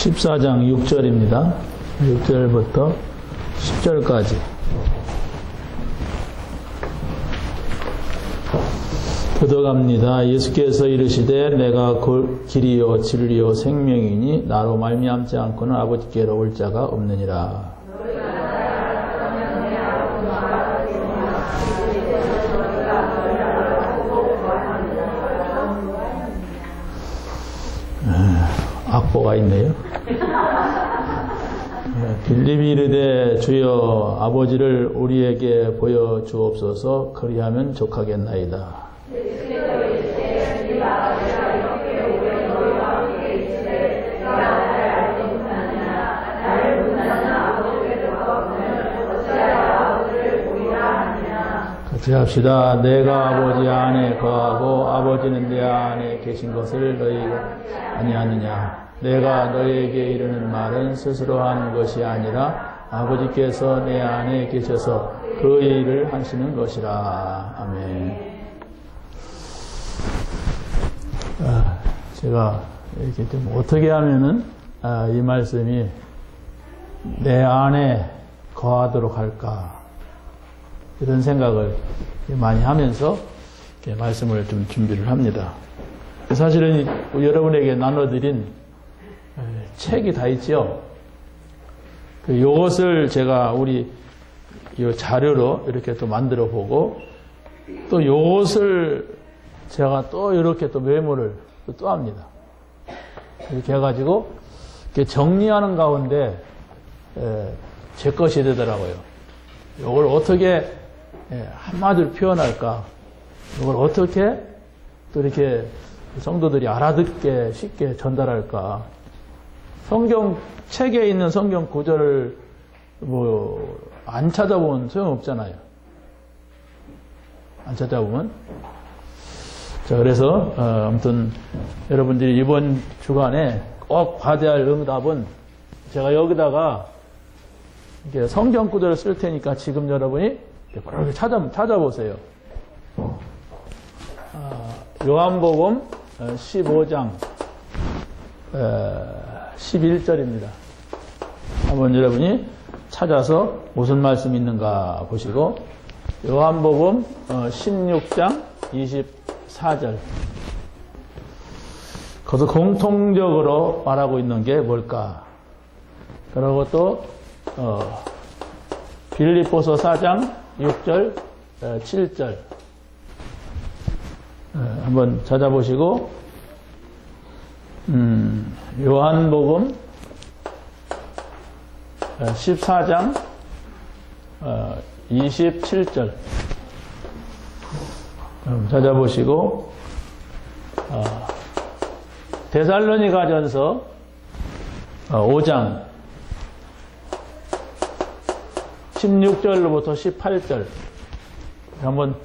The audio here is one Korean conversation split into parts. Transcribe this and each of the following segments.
14장 6절입니다. 6절부터 10절까지. 교도갑니다. 예수께서 이르시되 내가 길이요 진리요 생명이니 나로 말미암지 않고는 아버지께로 올 자가 없느니라. 악보가 있네요. 빌립이 이르되 주여 아버지를 우리에게 보여 주옵소서. 그리하면 족하겠나이다. 같이 합시다. 내가 아버지 안에 거하고 아버지는 내 안에 계신 것을 너희가 아니하느냐. 내가 너희에게 이르는 말은 스스로 하는 것이 아니라 아버지께서 내 안에 계셔서 그 일을 하시는 것이라. 아멘. 제가 이렇게 좀 어떻게 하면은 이 말씀이 내 안에 거하도록 할까, 이런 생각을 많이 하면서 이렇게 말씀을 좀 준비를 합니다. 사실은 여러분에게 나눠드린 책이 다 있죠. 요것을 제가 우리 이 자료로 이렇게 또 만들어 보고, 또 요것을 제가 또 이렇게 또 메모를 또 합니다. 이렇게 해가지고 이렇게 정리하는 가운데 제 것이 되더라고요. 요걸 어떻게 한마디로 표현할까? 이걸 어떻게 또 이렇게 성도들이 알아듣게 쉽게 전달할까? 성경 책에 있는 성경 구절을 안 찾아보면 소용없잖아요. 안 찾아보면. 자, 그래서 아무튼 여러분들이 이번 주간에 꼭 받아야 할 응답은, 제가 여기다가 이렇게 성경 구절을 쓸 테니까 지금 여러분이 그렇게 찾아보세요. 요한복음 15장 11절입니다. 한번 여러분이 찾아서 무슨 말씀이 있는가 보시고, 요한복음 16장 24절. 거기서 공통적으로 말하고 있는 게 뭘까? 그리고 또 빌립보서 4장 6절 7절 한번 찾아보시고, 요한복음 14장 27절 찾아보시고, 데살로니가전서 5장 16절로부터 18절 한번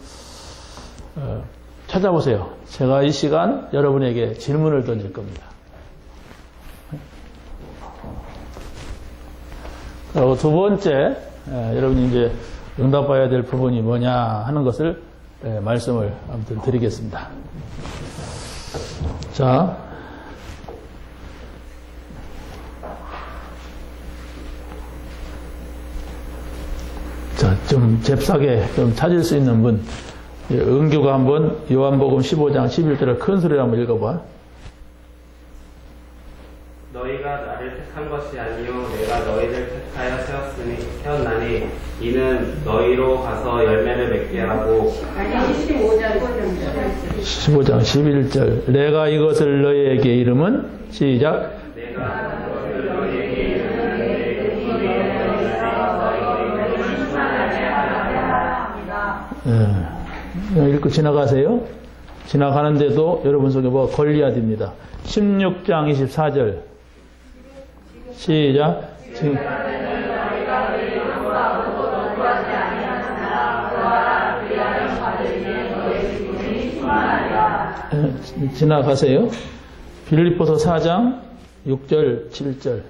찾아보세요. 제가 이 시간 여러분에게 질문을 던질 겁니다. 그리고 두 번째, 여러분이 이제 응답해야 될 부분이 뭐냐 하는 것을 말씀을 아무튼 드리겠습니다. 자, 좀 잽싸게 좀 찾을 수 있는 분, 은규가 한번 요한복음 15장 11절을 큰 소리로 한번 읽어봐. 너희가 나를 택한 것이 아니요 내가 너희를 택하여 세웠나니 이는 너희로 가서 열매를 맺게 하고. 15장 11절. 내가 이것을 너희에게 이름은 시작. 내가 이것을 너희에게 이름은 내 읽고 지나가세요. 지나가는데도 여러분 속에 뭐가 걸려야 됩니다. 16장 24절 시작. 지나가세요. 빌립보서 4장 6절 7절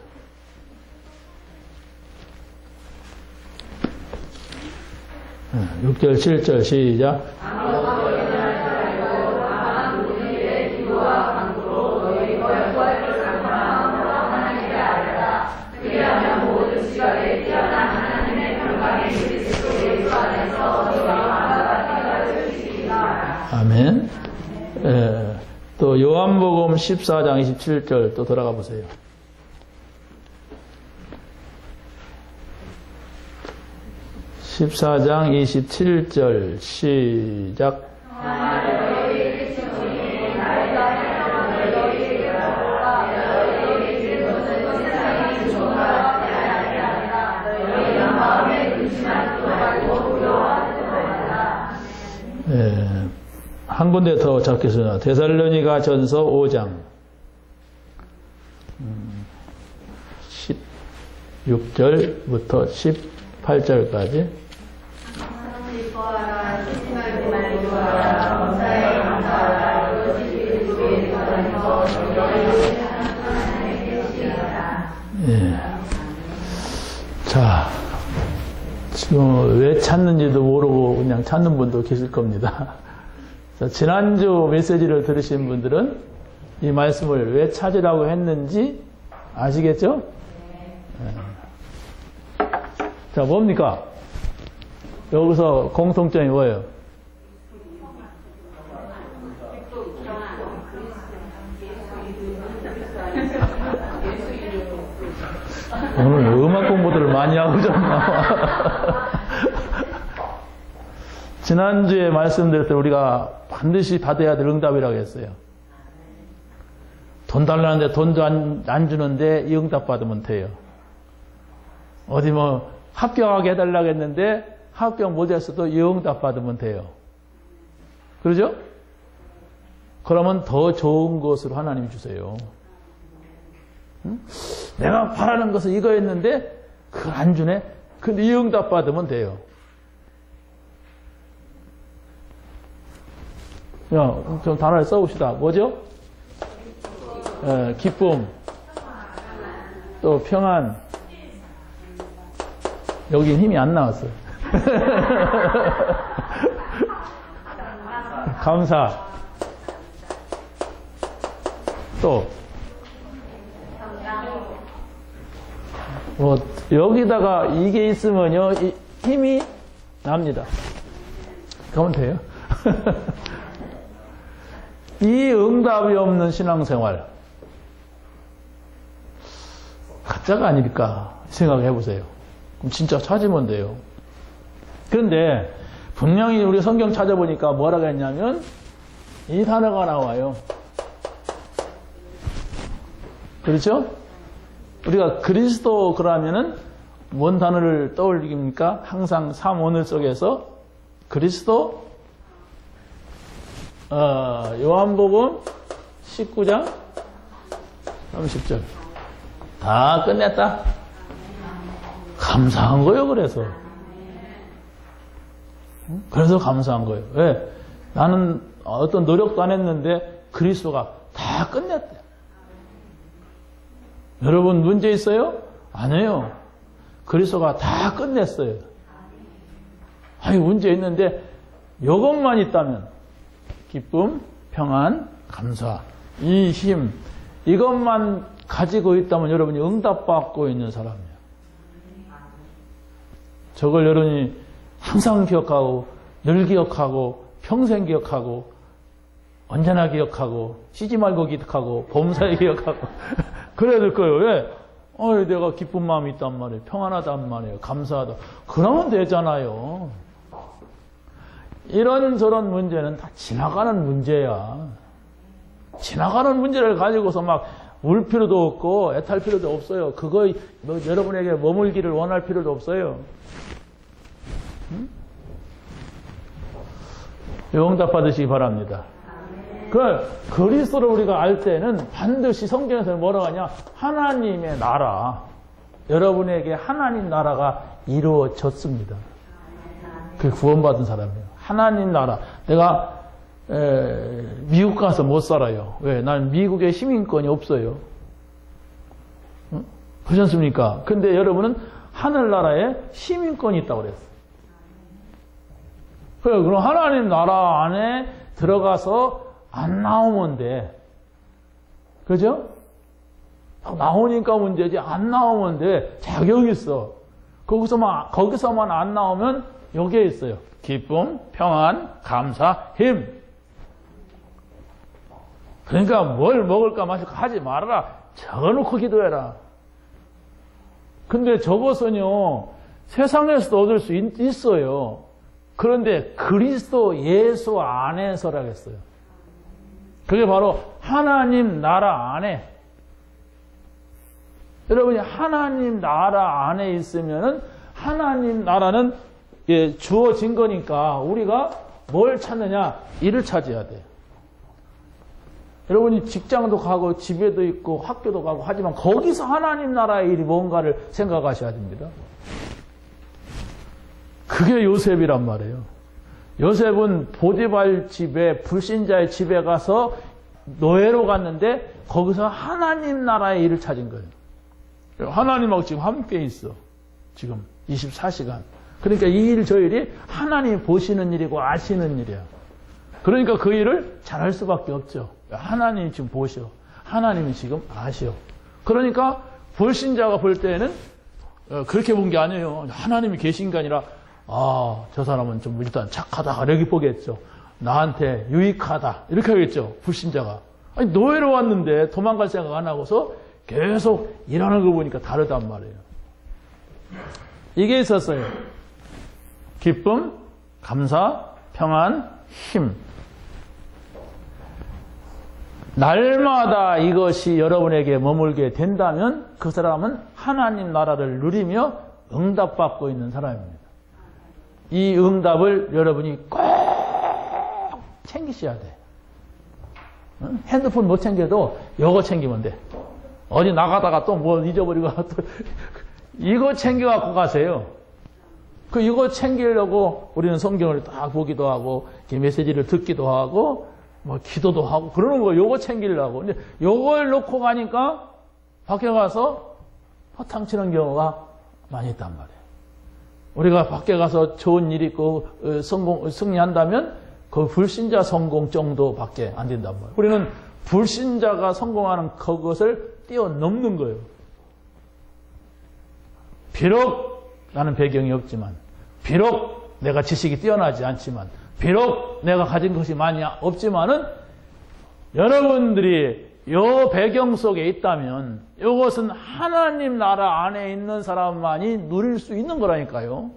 6절 7절 시작. 또 요한복음 14장 27절 또 돌아가 보세요. (14장 27절) 시작. 한 군데 더 적겠습니다. 데살로니가 전서 5장 16절부터 18절까지. 예. 자, 지금 왜 찾는지도 모르고 그냥 찾는 분도 계실 겁니다. 자, 지난주 메시지를 들으신 분들은 이 말씀을 왜 찾으라고 했는지 아시겠죠? 네. 자, 뭡니까? 여기서 공통점이 뭐예요? 오늘 음악 공부들을 많이 하고 오셨나? 지난주에 말씀드렸을 때 우리가 반드시 받아야 될 응답이라고 했어요. 돈 달라는데 돈도 안 주는데 이 응답 받으면 돼요. 어디 뭐 합격하게 해달라고 했는데 합격 못했어도 이 응답 받으면 돼요. 그러죠? 그러면 더 좋은 것으로 하나님 주세요. 응? 내가 바라는 것은 이거였는데 그걸 안 주네? 근데 이 응답 받으면 돼요. 야, 좀 단어를 써봅시다. 뭐죠? 기쁨, 또 평안. 여긴 힘이 안 나왔어요. 감사. 또 뭐 여기다가 이게 있으면요 힘이 납니다. 그러면 돼요. 이 응답이 없는 신앙생활 가짜가 아닐까 생각해 보세요. 그럼 진짜 찾으면 돼요. 그런데 분명히 우리 성경 찾아보니까 뭐라고 했냐면 이 단어가 나와요. 그렇죠? 우리가 그리스도 그러면은 뭔 단어를 떠올립니까? 항상 삼오늘 속에서 그리스도, 요한복음 19장 30절 다 끝냈다. 감사한 거예요. 그래서 감사한 거예요. 왜? 나는 어떤 노력도 안 했는데 그리스도가 다 끝냈대. 여러분 문제 있어요? 아니에요. 그리스도가 다 끝냈어요. 아니 문제 있는데 이것만 있다면 기쁨, 평안, 감사, 이 힘 이것만 가지고 있다면 여러분이 응답받고 있는 사람이에요. 저걸 여러분이 항상 기억하고 늘 기억하고 평생 기억하고 언제나 기억하고 쉬지 말고 기억하고 범사에 기억하고 그래야 될 거예요. 왜? 내가 기쁜 마음이 있단 말이에요. 평안하단 말이에요. 감사하다. 그러면 되잖아요. 이런저런 문제는 다 지나가는 문제야. 지나가는 문제를 가지고서 막 울 필요도 없고 애탈 필요도 없어요. 그거 여러분에게 머물기를 원할 필요도 없어요. 응? 응답 받으시기 바랍니다. 그리스도를 우리가 알 때는 반드시 성경에서 뭐라고 하냐? 하나님의 나라. 여러분에게 하나님 나라가 이루어졌습니다. 그 구원받은 사람이에요. 하나님 나라. 내가 미국 가서 못 살아요. 왜? 난 미국에 시민권이 없어요. 응? 그렇지 않습니까? 근데 여러분은 하늘나라에 시민권이 있다고 그랬어요. 그럼 하나님 나라 안에 들어가서 안 나오면 돼. 그죠? 나오니까 문제지. 안 나오면 돼. 자격이 있어. 거기서만 안 나오면 여기에 있어요. 기쁨, 평안, 감사, 힘. 그러니까 뭘 먹을까 마실까 하지 말아라. 적어놓고 기도해라. 근데 저것은요, 세상에서도 얻을 수 있어요. 그런데 그리스도 예수 안에서라겠어요. 그게 바로 하나님 나라 안에. 여러분이 하나님 나라 안에 있으면은 하나님 나라는 주어진 거니까 우리가 뭘 찾느냐? 이를 찾아야 돼. 여러분이 직장도 가고 집에도 있고 학교도 가고 하지만 거기서 하나님 나라의 일이 뭔가를 생각하셔야 됩니다. 그게 요셉이란 말이에요. 요셉은 보디발 집에 불신자의 집에 가서 노예로 갔는데 거기서 하나님 나라의 일을 찾은 거예요. 하나님하고 지금 함께 있어. 지금 24시간. 그러니까 이 일 저 일이 하나님이 보시는 일이고 아시는 일이야. 그러니까 그 일을 잘할 수밖에 없죠. 하나님이 지금 보셔. 하나님이 지금 아셔. 그러니까 불신자가 볼 때는 그렇게 본 게 아니에요. 하나님이 계신 게 아니라 저 사람은 좀 일단 착하다 이렇게 보겠죠. 나한테 유익하다 이렇게 하겠죠. 불신자가. 아니 노예로 왔는데 도망갈 생각 안 하고서 계속 일하는 거 보니까 다르단 말이에요. 이게 있었어요. 기쁨, 감사, 평안, 힘. 날마다 이것이 여러분에게 머물게 된다면 그 사람은 하나님 나라를 누리며 응답받고 있는 사람입니다. 이 응답을 여러분이 꼭 챙기셔야 돼. 핸드폰 못 챙겨도 이거 챙기면 돼. 어디 나가다가 또 뭐 잊어버리고 또 이거 챙겨갖고 가세요. 이거 챙기려고 우리는 성경을 딱 보기도 하고 메시지를 듣기도 하고 뭐 기도도 하고 그러는 거 요거 챙기려고. 근데 요걸 놓고 가니까 밖에 가서 허탕 치는 경우가 많이 있단 말이에요. 우리가 밖에 가서 좋은 일 있고 승리한다면 그 불신자 성공 정도밖에 안 된단 말이에요. 우리는 불신자가 성공하는 그것을 뛰어넘는 거예요. 비록 나는 배경이 없지만, 비록 내가 지식이 뛰어나지 않지만, 비록 내가 가진 것이 많이 없지만은 여러분들이 요 배경 속에 있다면 이것은 하나님 나라 안에 있는 사람만이 누릴 수 있는 거라니까요.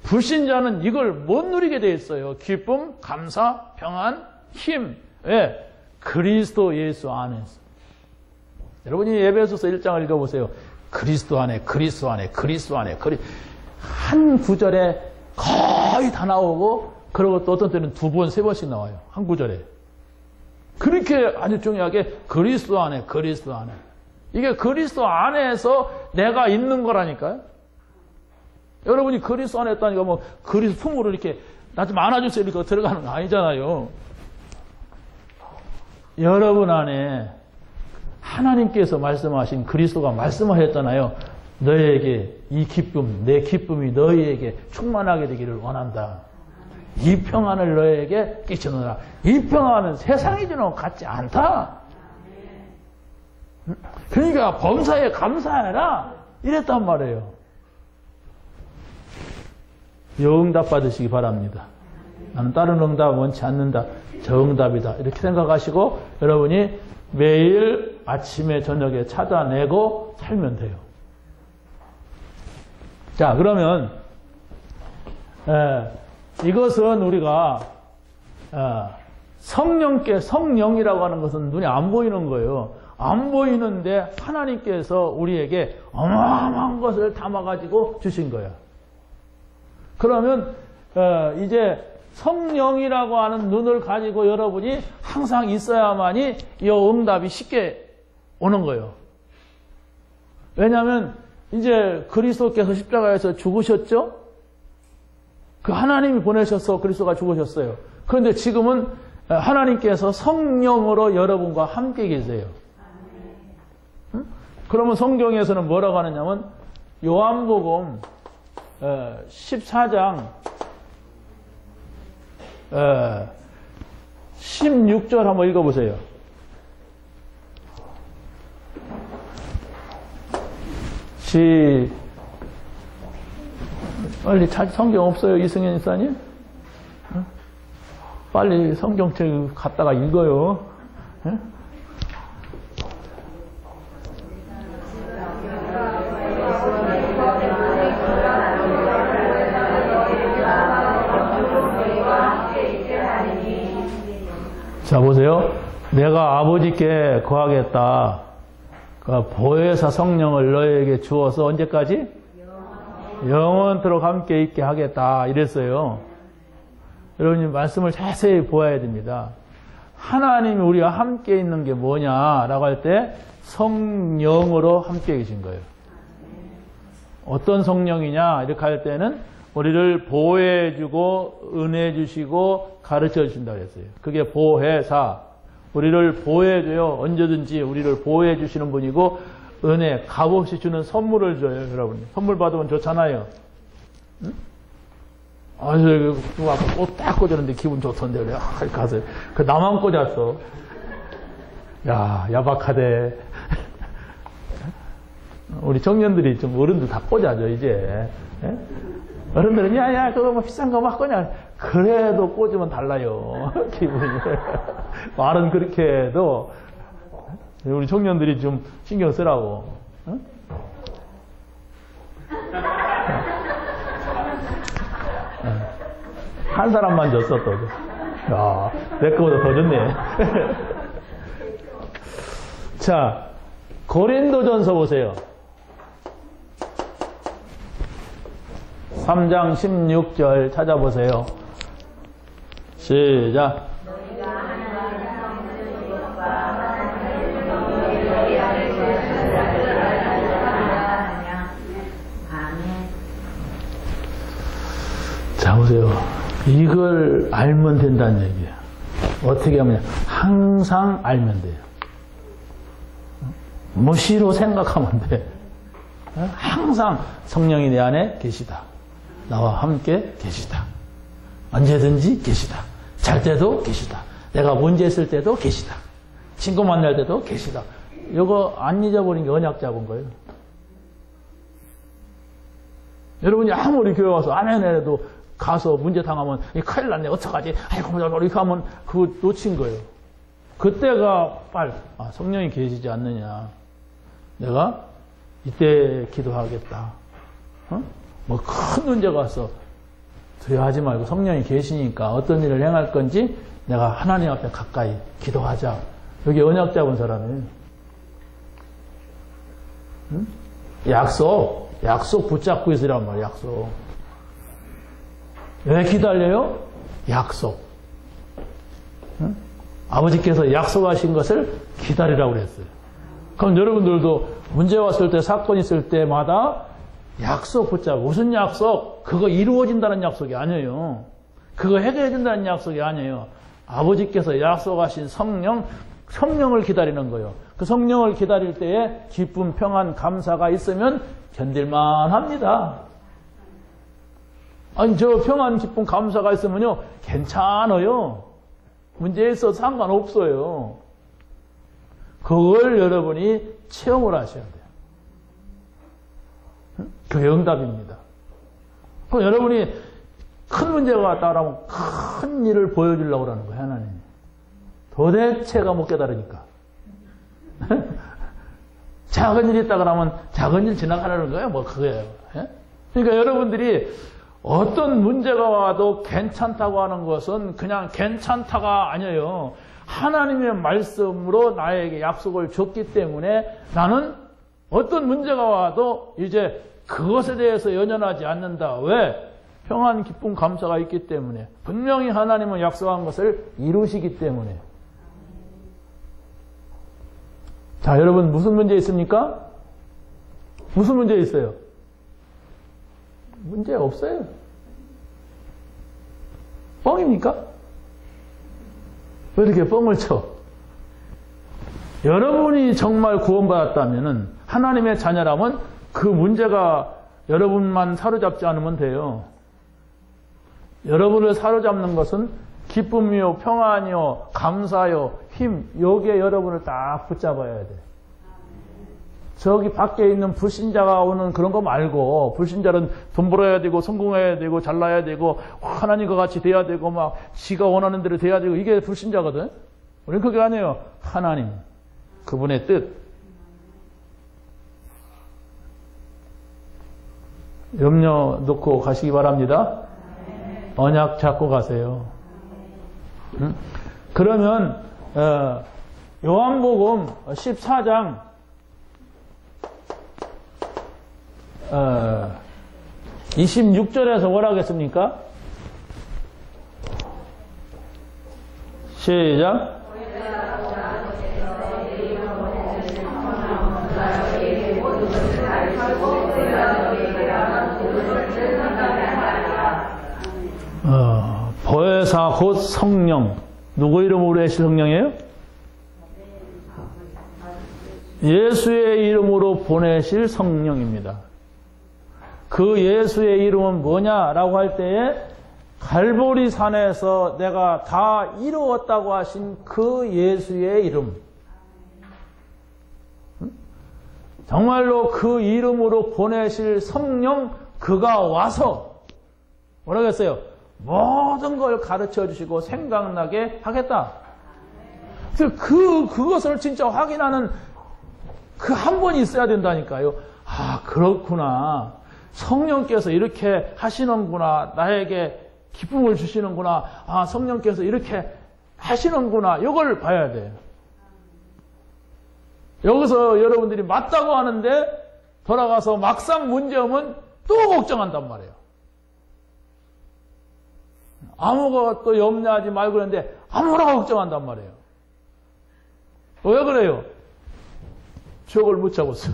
불신자는 이걸 못 누리게 돼 있어요. 기쁨, 감사, 평안, 힘. 왜? 그리스도 예수 안에서. 여러분이 에베소서 1장을 읽어보세요. 그리스도 안에, 그리스도 안에, 그리스도 안에, 한 구절에 거의 다 나오고, 그리고 또 어떤 때는 2번, 3번씩 나와요. 한 구절에. 그렇게 아주 중요하게 그리스도 안에, 그리스도 안에. 이게 그리스도 안에서 내가 있는 거라니까요. 여러분이 그리스도 안에 있다니까 뭐 그리스도 품으로 이렇게 나 좀 안아주세요 이렇게 들어가는 거 아니잖아요. 여러분 안에 하나님께서 말씀하신 그리스도가 말씀하셨잖아요. 너에게 이 기쁨, 내 기쁨이 너희에게 충만하게 되기를 원한다. 이 평안을 너에게 끼쳐놓으라. 이 평안은 세상이 주는 것 같지 않다. 그러니까 범사에 감사해라. 이랬단 말이에요. 요 응답 받으시기 바랍니다. 나는 다른 응답 원치 않는다. 저 응답이다. 이렇게 생각하시고 여러분이 매일 아침에 저녁에 찾아내고 살면 돼요. 자, 그러면 이것은 우리가 성령이라고 하는 것은 눈에 안 보이는 거예요. 안 보이는데 하나님께서 우리에게 어마어마한 것을 담아가지고 주신 거예요. 그러면 이제 성령이라고 하는 눈을 가지고 여러분이 항상 있어야만이 이 응답이 쉽게 오는 거예요. 왜냐하면 이제 그리스도께서 십자가에서 죽으셨죠? 그 하나님이 보내셔서 그리스도가 죽으셨어요. 그런데 지금은 하나님께서 성령으로 여러분과 함께 계세요. 응? 그러면 성경에서는 뭐라고 하느냐면 요한복음 14장 16절 한번 읽어보세요. 빨리 성경 없어요, 이승현 이사님? 빨리 성경책 갖다가 읽어요. 예? 자, 보세요. 내가 아버지께 거하겠다. 그 보혜사 성령을 너에게 주어서 언제까지? 영원토록 함께 있게 하겠다. 이랬어요. 여러분이 말씀을 자세히 보아야 됩니다. 하나님이 우리와 함께 있는 게 뭐냐라고 할 때 성령으로 함께 계신 거예요. 어떤 성령이냐 이렇게 할 때는 우리를 보호해주고 은혜 주시고 가르쳐 주신다고 했어요. 그게 보혜사. 우리를 보호해줘요. 언제든지 우리를 보호해 주시는 분이고 은혜, 값없이 주는 선물을 줘요. 여러분. 선물 받으면 좋잖아요. 응? 누가 아까 꽃 딱 꽂았는데 기분 좋던데 그래. 가서 그 나만 꽂았어. 야, 야박하대. 우리 청년들이 좀 어른들 다 꽂아줘 이제. 예? 어른들은 야야 그거 뭐 비싼 거 막 거냐. 그래도 꽂으면 달라요. 기분이. 말은 그렇게 해도 우리 청년들이 좀 신경 쓰라고. 응? 한 사람만 줬어 또. 야, 내 거보다 더 줬네. 자, 고린도전서 보세요. 3장 16절 찾아보세요. 시작. 자, 보세요. 이걸 알면 된다는 얘기예요. 어떻게 하면 항상 알면 돼요. 무시로 생각하면 돼. 항상 성령이 내 안에 계시다. 나와 함께 계시다. 언제든지 계시다. 잘 때도 계시다. 내가 문제 있을 때도 계시다. 친구 만날 때도 계시다. 이거 안 잊어버린 게 언약 잡은 거예요. 여러분이 아무리 교회 와서 아멘 해도 가서 문제 당하면 큰일 났네 어떡하지 아이고 이렇게 하면 그거 놓친 거예요. 그때가 빨리 성령이 계시지 않느냐 내가 이때 기도하겠다. 뭐 큰 문제가 왔어 두려워하지 말고 성령이 계시니까 어떤 일을 행할 건지 내가 하나님 앞에 가까이 기도하자. 여기 언약 잡은 사람이에요. 응? 약속 붙잡고 있으란 말이야. 약속. 왜 기다려요? 약속. 응? 아버지께서 약속하신 것을 기다리라고 그랬어요. 그럼 여러분들도 문제 왔을 때 사건 있을 때마다 약속 붙잡고 무슨 약속? 그거 이루어진다는 약속이 아니에요. 그거 해결해준다는 약속이 아니에요. 아버지께서 약속하신 성령을 기다리는 거예요. 그 성령을 기다릴 때에 기쁨, 평안, 감사가 있으면 견딜만 합니다. 아니 저 평안, 기쁨, 감사가 있으면요 괜찮아요. 문제에 있어서 상관없어요. 그걸 여러분이 체험을 하셔야 돼요. 그게 응답입니다. 그럼 여러분이 큰 문제가 왔다 그러면 큰 일을 보여주려고 하는 거예요. 하나님이. 도대체가 못 깨달으니까. 작은 일이 있다 그러면 작은 일 지나가라는 거예요. 뭐 그거예요. 그러니까 여러분들이 어떤 문제가 와도 괜찮다고 하는 것은 그냥 괜찮다가 아니에요. 하나님의 말씀으로 나에게 약속을 줬기 때문에 나는 어떤 문제가 와도 이제 그것에 대해서 연연하지 않는다. 왜? 평안, 기쁨, 감사가 있기 때문에. 분명히 하나님은 약속한 것을 이루시기 때문에. 자, 여러분 무슨 문제 있습니까? 무슨 문제 있어요? 문제 없어요. 뻥입니까? 왜 이렇게 뻥을 쳐? 여러분이 정말 구원받았다면 하나님의 자녀라면 그 문제가 여러분만 사로잡지 않으면 돼요. 여러분을 사로잡는 것은 기쁨이요, 평안이요, 감사요, 힘, 여기에 여러분을 딱 붙잡아야 돼. 저기 밖에 있는 불신자가 오는 그런 거 말고, 불신자는 돈 벌어야 되고 성공해야 되고 잘나야 되고 하나님과 같이 돼야 되고 막 지가 원하는 대로 돼야 되고, 이게 불신자거든. 우리는 그게 아니에요. 하나님, 그분의 뜻. 염려 놓고 가시기 바랍니다. 언약 잡고 가세요. 그러면 요한복음 14장 26절에서 뭐라 하겠습니까? 시작. 보혜사 곧 성령. 누구 이름으로 하실 성령이에요? 예수의 이름으로 보내실 성령입니다. 그 예수의 이름은 뭐냐라고 할 때에 갈보리 산에서 내가 다 이루었다고 하신 그 예수의 이름. 정말로 그 이름으로 보내실 성령, 그가 와서 뭐라고 했어요? 모든 걸 가르쳐 주시고 생각나게 하겠다. 그것을 진짜 확인하는 그 한 번이 있어야 된다니까요. 아, 그렇구나. 성령께서 이렇게 하시는구나. 나에게 기쁨을 주시는구나. 아, 성령께서 이렇게 하시는구나. 이걸 봐야 돼요. 여기서 여러분들이 맞다고 하는데 돌아가서 막상 문제오면 또 걱정한단 말이에요. 아무것도 염려하지 말고 그러는데 아무나 걱정한단 말이에요. 왜 그래요? 저걸 못 잡았어.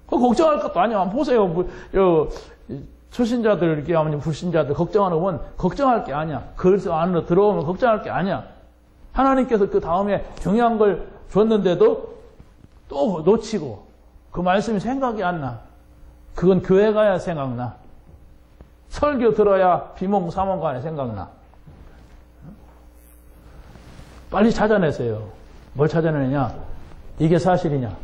걱정할 것도 아니야. 한번 보세요. 초신자들 이렇게 하면 불신자들 걱정하면 걱정할 게 아니야. 그래서 안으로 들어오면 걱정할 게 아니야. 하나님께서 그 다음에 중요한 걸 줬는데도 또 놓치고 그 말씀이 생각이 안 나. 그건 교회 가야 생각나. 설교 들어야 비몽사몽간에 생각나. 빨리 찾아내세요. 뭘 찾아내느냐? 이게 사실이냐?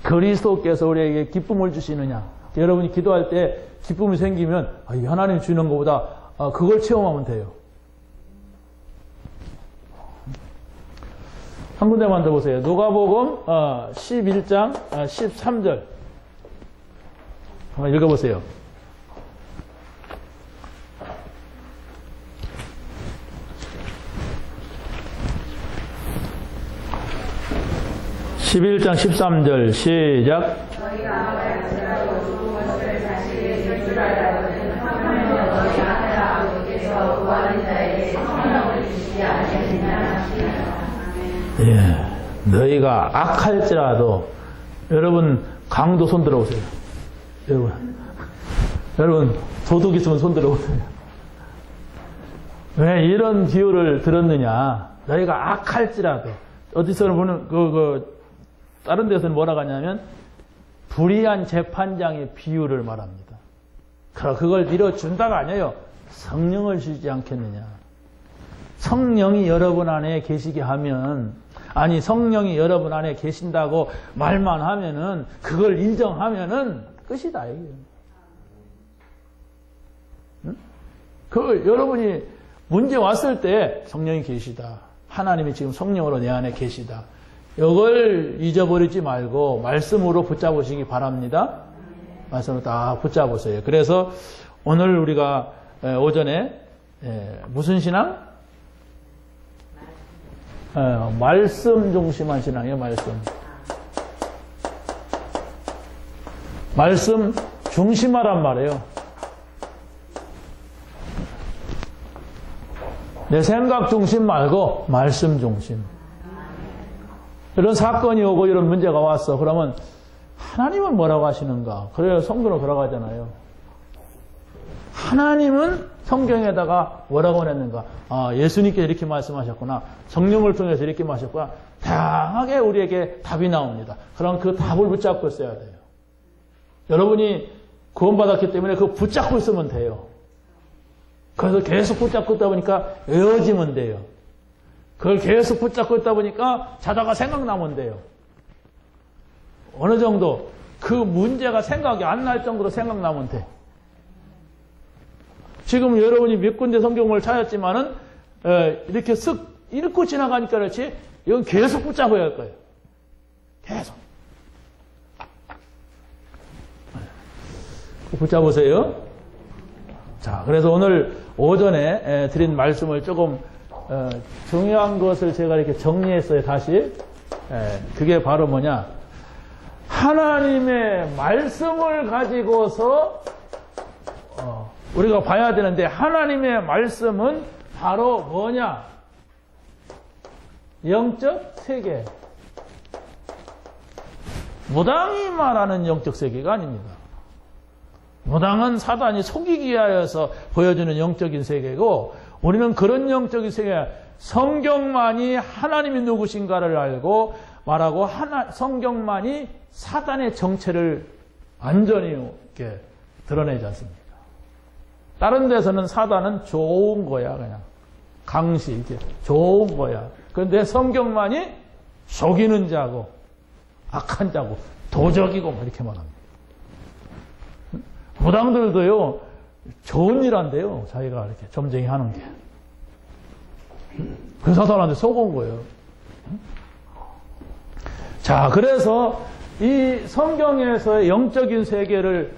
그리스도께서 우리에게 기쁨을 주시느냐? 여러분이 기도할 때 기쁨이 생기면 하나님 주는 것보다 그걸 체험하면 돼요. 한 군데만 더 보세요. 누가복음 11장 13절 한번 읽어보세요. (11장 13절) 시작. 예, 너희가 악할지라도. 여러분 강도 손 들어보세요. 여러분 도둑 있으면 손 들어보세요. 왜 이런 비유를 들었느냐? 너희가 악할지라도. 어디서 보는 다른 데서는 뭐라고 하냐면 불의한 재판장의 비유를 말합니다. 그걸 밀어준다가 아니에요. 성령을 주지 않겠느냐. 성령이 여러분 안에 계시게 하면, 아니 성령이 여러분 안에 계신다고 말만 하면은, 그걸 인정하면은 끝이다 이게. 응? 여러분이 문제 왔을 때 성령이 계시다. 하나님이 지금 성령으로 내 안에 계시다. 이걸 잊어버리지 말고 말씀으로 붙잡으시기 바랍니다. 말씀으로 다 붙잡으세요. 그래서 오늘 우리가 오전에 무슨 신앙? 말씀 중심한 신앙이에요. 말씀 중심하란 말이에요. 내 생각 중심 말고 말씀 중심. 이런 사건이 오고 이런 문제가 왔어. 그러면 하나님은 뭐라고 하시는가? 그래요. 성경으로 돌아가잖아요. 하나님은 성경에다가 뭐라고 했는가? 아, 예수님께서 이렇게 말씀하셨구나. 성령을 통해서 이렇게 말하셨구나. 다양하게 우리에게 답이 나옵니다. 그럼 그 답을 붙잡고 있어야 돼요. 여러분이 구원받았기 때문에 그거 붙잡고 있으면 돼요. 그래서 계속 붙잡고 있다 보니까 외워지면 돼요. 그걸 계속 붙잡고 있다 보니까 자다가 생각나면 돼요. 어느 정도 그 문제가 생각이 안 날 정도로 생각나면 돼. 지금 여러분이 몇 군데 성경을 찾았지만은 이렇게 쓱 읽고 지나가니까 그렇지 이건 계속 붙잡아야 할 거예요. 계속. 붙잡으세요. 자, 그래서 오늘 오전에 드린 말씀을 조금 중요한 것을 제가 이렇게 정리했어요. 다시. 그게 바로 뭐냐? 하나님의 말씀을 가지고서 우리가 봐야 되는데 하나님의 말씀은 바로 뭐냐? 영적 세계. 무당이 말하는 영적 세계가 아닙니다. 무당은 사단이 속이기 위하여서 보여주는 영적인 세계고 우리는 그런 영적인 세계 성경만이 하나님이 누구신가를 알고 말하고 성경만이 사단의 정체를 완전히 이렇게 드러내지 않습니까? 다른 데서는 사단은 좋은 거야 그냥 강시 이렇게 좋은 거야. 그런데 성경만이 속이는 자고 악한 자고 도적이고 뭐 이렇게 말합니다. 무당들도요 좋은 일 한대요. 자기가 이렇게 점쟁이 하는 게. 그 사단한테 속은 거예요. 자, 그래서 이 성경에서의 영적인 세계를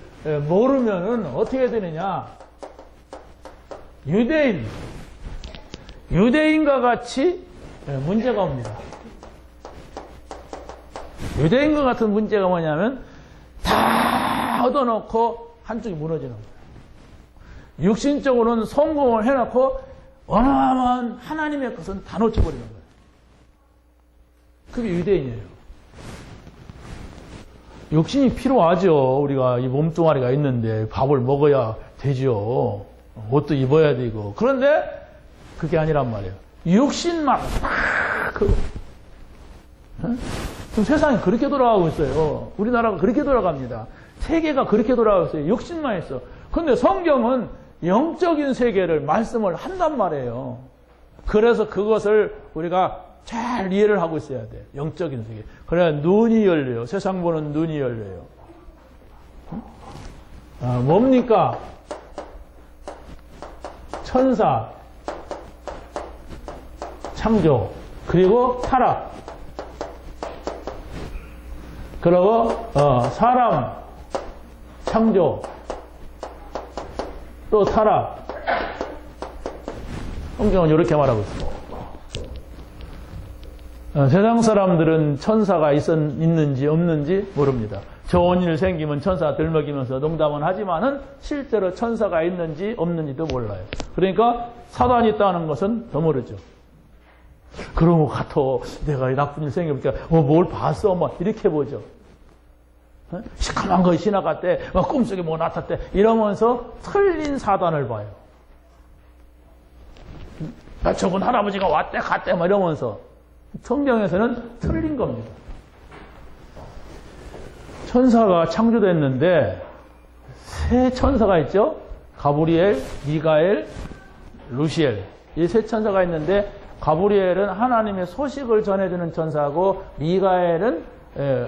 모르면은 어떻게 되느냐? 유대인과 같이 문제가 옵니다. 유대인과 같은 문제가 뭐냐면 다 얻어놓고 한쪽이 무너지는 거예요. 육신적으로는 성공을 해놓고 어마어마한 하나님의 것은 다 놓쳐버리는 거예요. 그게 유대인이에요. 육신이 필요하죠. 우리가 이 몸뚱아리가 있는데 밥을 먹어야 되죠. 옷도 입어야 되고. 그런데 그게 아니란 말이에요. 육신만 막 크고. 지금 세상이 그렇게 돌아가고 있어요. 우리나라가 그렇게 돌아갑니다. 세계가 그렇게 돌아가고 있어요. 육신만 있어. 그런데 성경은 영적인 세계를 말씀을 한단 말이에요. 그래서 그것을 우리가 잘 이해를 하고 있어야 돼. 영적인 세계. 그래야 눈이 열려요. 세상 보는 눈이 열려요. 뭡니까? 천사, 창조, 그리고 타락. 그리고 사람, 창조, 또 타락. 성경은 이렇게 말하고 있습니다. 세상 사람들은 천사가 있는지 없는지 모릅니다. 좋은 일 생기면 천사 들먹이면서 농담은 하지만은 실제로 천사가 있는지 없는지도 몰라요. 그러니까 사단이 있다는 것은 더 모르죠. 그런 것 같아. 내가 나쁜 일 생기니까 뭘 봤어? 뭐 이렇게 보죠. 시커먼 것이 지나갔대. 꿈속에 뭐 나탔대. 이러면서 틀린 사단을 봐요. 저건 할아버지가 왔대 갔대 뭐 이러면서 성경에서는 틀린 겁니다. 천사가 창조됐는데 세 천사가 있죠. 가브리엘, 미가엘, 루시엘. 이 세 천사가 있는데 가브리엘은 하나님의 소식을 전해주는 천사고 미가엘은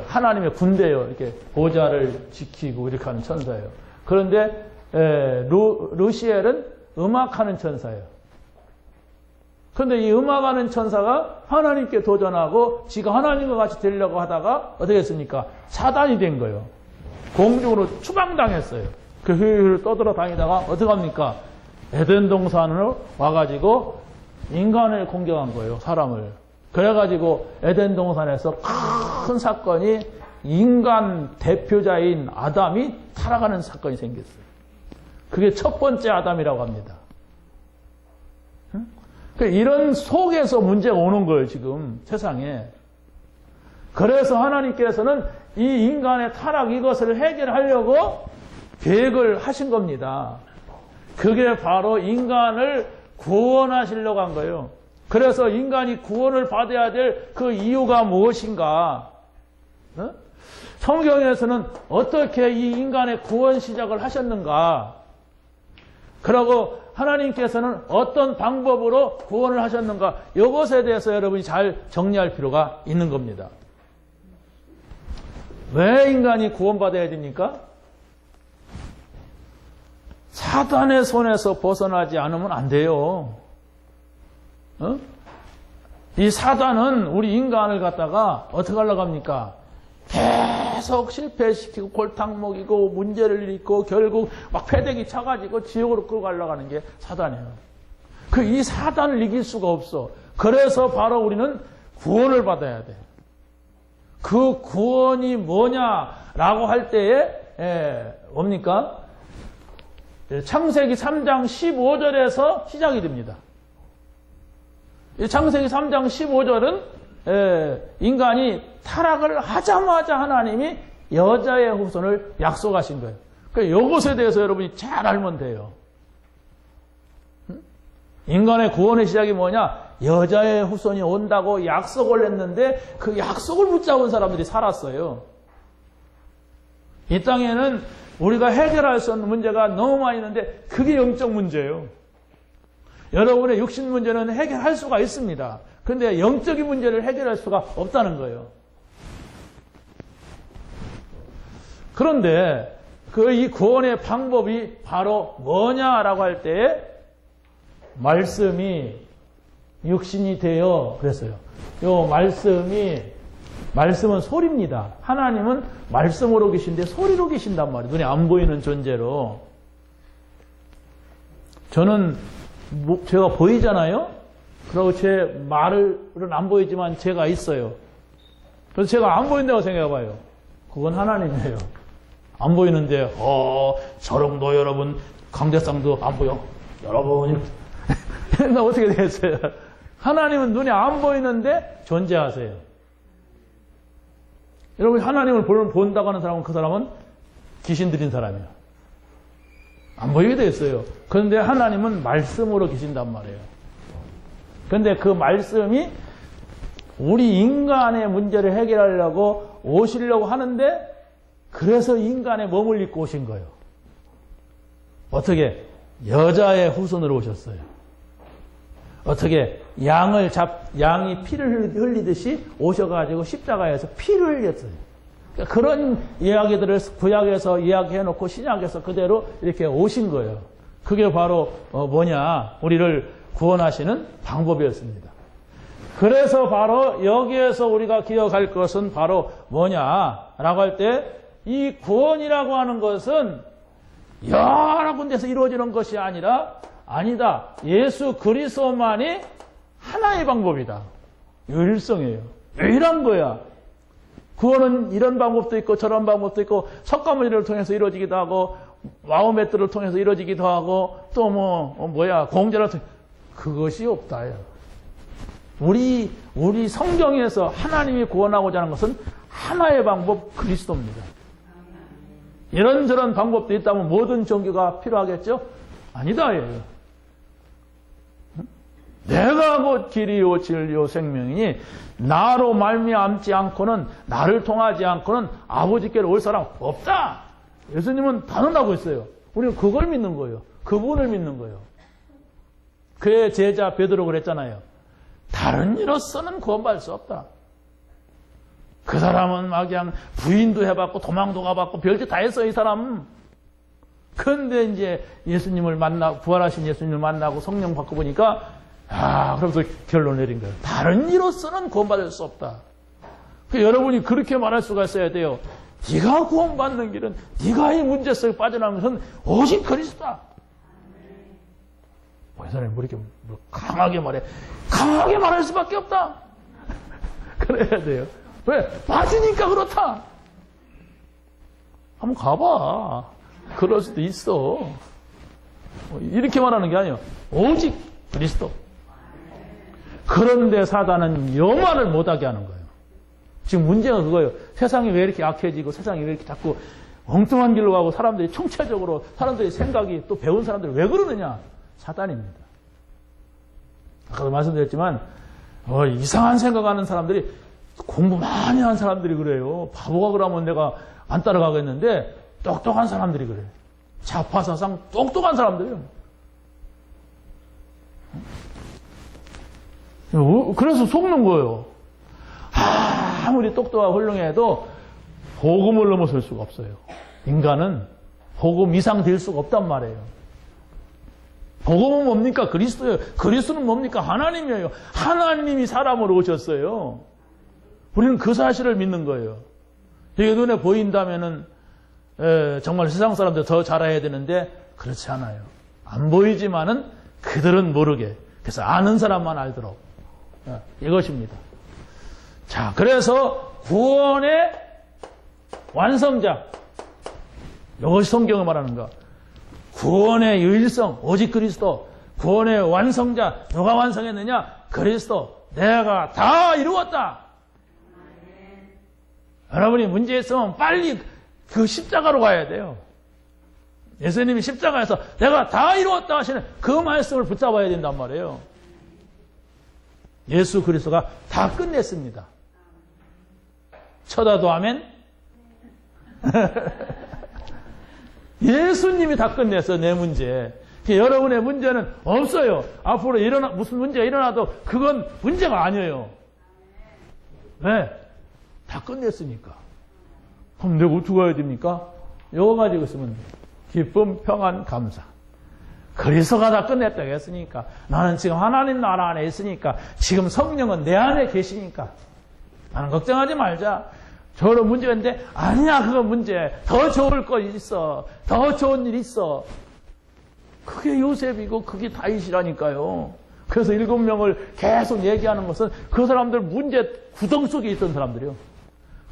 하나님의 군대예요. 이렇게 보좌를 지키고 이렇게 하는 천사예요. 그런데 루시엘은 음악하는 천사예요. 그런데 이 음악하는 천사가 하나님께 도전하고 지가 하나님과 같이 되려고 하다가 어떻게 했습니까? 사단이 된 거예요. 공중으로 추방당했어요. 그 휘휘 떠돌아 다니다가 어떻게 합니까? 에덴 동산으로 와가지고 인간을 공격한 거예요. 사람을. 그래가지고 에덴 동산에서 큰 사건이 인간 대표자인 아담이 타락하는 사건이 생겼어요. 그게 첫 번째 아담이라고 합니다. 이런 속에서 문제가 오는 거예요, 지금 세상에. 그래서 하나님께서는 이 인간의 타락 이것을 해결하려고 계획을 하신 겁니다. 그게 바로 인간을 구원하시려고 한 거예요. 그래서 인간이 구원을 받아야 될 그 이유가 무엇인가? 성경에서는 어떻게 이 인간의 구원 시작을 하셨는가? 그리고 하나님께서는 어떤 방법으로 구원을 하셨는가? 이것에 대해서 여러분이 잘 정리할 필요가 있는 겁니다. 왜 인간이 구원받아야 됩니까? 사단의 손에서 벗어나지 않으면 안 돼요. 이 사단은 우리 인간을 갖다가 어떻게 하려고 합니까? 계속 실패시키고 골탕 먹이고 문제를 일으키고 결국 막 패대기 차가지고 지옥으로 끌고 가려고 하는 게 사단이에요. 이 사단을 이길 수가 없어. 그래서 바로 우리는 구원을 받아야 돼. 그 구원이 뭐냐라고 할 때에 뭡니까? 창세기 3장 15절에서 시작이 됩니다. 창세기 3장 15절은 인간이 타락을 하자마자 하나님이 여자의 후손을 약속하신 거예요. 그러니까 이것에 대해서 여러분이 잘 알면 돼요. 인간의 구원의 시작이 뭐냐? 여자의 후손이 온다고 약속을 했는데 그 약속을 붙잡은 사람들이 살았어요. 이 땅에는 우리가 해결할 수 없는 문제가 너무 많이 있는데 그게 영적 문제예요. 여러분의 육신 문제는 해결할 수가 있습니다. 그런데 영적인 문제를 해결할 수가 없다는 거예요. 그런데 이 구원의 방법이 바로 뭐냐라고 할 때 말씀이 육신이 되어 그랬어요. 말씀은 소리입니다. 하나님은 말씀으로 계신데 소리로 계신단 말이에요. 눈에 안 보이는 존재로. 저는 제가 보이잖아요. 그리고 제 말은 안 보이지만 제가 있어요. 그래서 제가 안 보인다고 생각해봐요. 그건 하나님이에요. 안 보이는데 저롱도 여러분 강대상도 안 보여. 여러분 나 어떻게 되겠어요? 하나님은 눈에 안 보이는데 존재하세요. 여러분 하나님을 본다고 하는 사람은 그 사람은 귀신 들인 사람이에요. 안 보이게 되었어요. 그런데 하나님은 말씀으로 계신단 말이에요. 그런데 그 말씀이 우리 인간의 문제를 해결하려고 오시려고 하는데 그래서 인간의 몸을 입고 오신 거예요. 어떻게? 여자의 후손으로 오셨어요. 어떻게? 양이 피를 흘리듯이 오셔가지고 십자가에서 피를 흘렸어요. 그러니까 그런 이야기들을 구약에서 이야기해놓고 신약에서 그대로 이렇게 오신 거예요. 그게 바로 뭐냐? 우리를 구원하시는 방법이었습니다. 그래서 바로 여기에서 우리가 기억할 것은 바로 뭐냐라고 할 때 이 구원이라고 하는 것은 여러 군데서 이루어지는 것이 아니다. 예수 그리스도만이 하나의 방법이다. 유일성이에요. 유일한 거야. 구원은 이런 방법도 있고 저런 방법도 있고 석가모니를 통해서 이루어지기도 하고 마호메트를 통해서 이루어지기도 하고 또 공제를 통해서 그것이 없다. 우리 성경에서 하나님이 구원하고자 하는 것은 하나의 방법 그리스도입니다. 이런저런 방법도 있다면 모든 종교가 필요하겠죠? 아니다. 내가 곧 길이요 진리요 생명이니 나로 말미암지 않고는 나를 통하지 않고는 아버지께로 올 사람 없다. 예수님은 단언하고 있어요. 우리는 그걸 믿는 거예요. 그분을 믿는 거예요. 그의 제자 베드로 그랬잖아요. 다른 이로서는 구원받을 수 없다. 그 사람은 막 그냥 부인도 해봤고 도망도 가봤고 별짓 다 했어 이 사람. 그런데 이제 예수님을 부활하신 예수님을 만나고 성령 받고 보니까 그러면서 결론 내린 거예요. 다른 이로서는 구원받을 수 없다. 여러분이 그렇게 말할 수가 있어야 돼요. 네가 구원받는 길은 네가 이 문제 속에 빠져나오는 것은 오직 그리스도다. 이 사람이 이렇게 강하게 말할 수밖에 없다. 그래야 돼요. 왜? 맞으니까 그렇다. 한번 가봐. 그럴 수도 있어. 이렇게 말하는 게 아니에요. 오직 그리스도. 그런데 사단은 요 말을 못하게 하는 거예요. 지금 문제가 그거예요. 세상이 왜 이렇게 악해지고 세상이 왜 이렇게 자꾸 엉뚱한 길로 가고 사람들이 총체적으로 사람들의 생각이 또 배운 사람들이 왜 그러느냐? 사단입니다. 아까도 말씀드렸지만 이상한 생각하는 사람들이 공부 많이 한 사람들이 그래요. 바보가 그러면 내가 안 따라가겠는데 똑똑한 사람들이 그래요. 좌파사상 똑똑한 사람들이에요. 그래서 속는 거예요. 아무리 똑똑하고 훌륭해도 복음을 넘어설 수가 없어요. 인간은 복음 이상 될 수가 없단 말이에요. 복음은 뭡니까? 그리스도예요. 그리스도는 뭡니까? 하나님이에요. 하나님이 사람으로 오셨어요. 우리는 그 사실을 믿는 거예요. 이게 눈에 보인다면은 정말 세상 사람들 더 잘해야 되는데 그렇지 않아요. 안 보이지만은 그들은 모르게. 그래서 아는 사람만 알도록. 이것입니다. 자, 그래서 구원의 완성자. 이것이 성경을 말하는 거. 구원의 유일성, 오직 그리스도. 구원의 완성자. 누가 완성했느냐? 그리스도. 내가 다 이루었다. 여러분이 문제 있으면 빨리 그 십자가로 가야 돼요. 예수님이 십자가에서 내가 다 이루었다 하시는 그 말씀을 붙잡아야 된단 말이에요. 예수 그리스도가 다 끝냈습니다. 쳐다도 아멘? 예수님이 다 끝냈어요, 내 문제. 여러분의 문제는 없어요. 앞으로 무슨 문제가 일어나도 그건 문제가 아니에요. 왜? 다 끝냈으니까. 그럼 내가 어떻게 해야 됩니까? 이거 가지고 있으면 돼요. 기쁨, 평안, 감사. 그리스도가 다 끝냈다고 했으니까. 나는 지금 하나님 나라 안에 있으니까. 지금 성령은 내 안에 계시니까. 나는 걱정하지 말자. 저런 문제가 있는데 아니야, 그건 문제. 더 좋을 거 있어. 더 좋은 일 있어. 그게 요셉이고 그게 다윗이라니까요. 그래서 7명을 계속 얘기하는 것은 그 사람들 문제 구덩 속에 있던 사람들이요.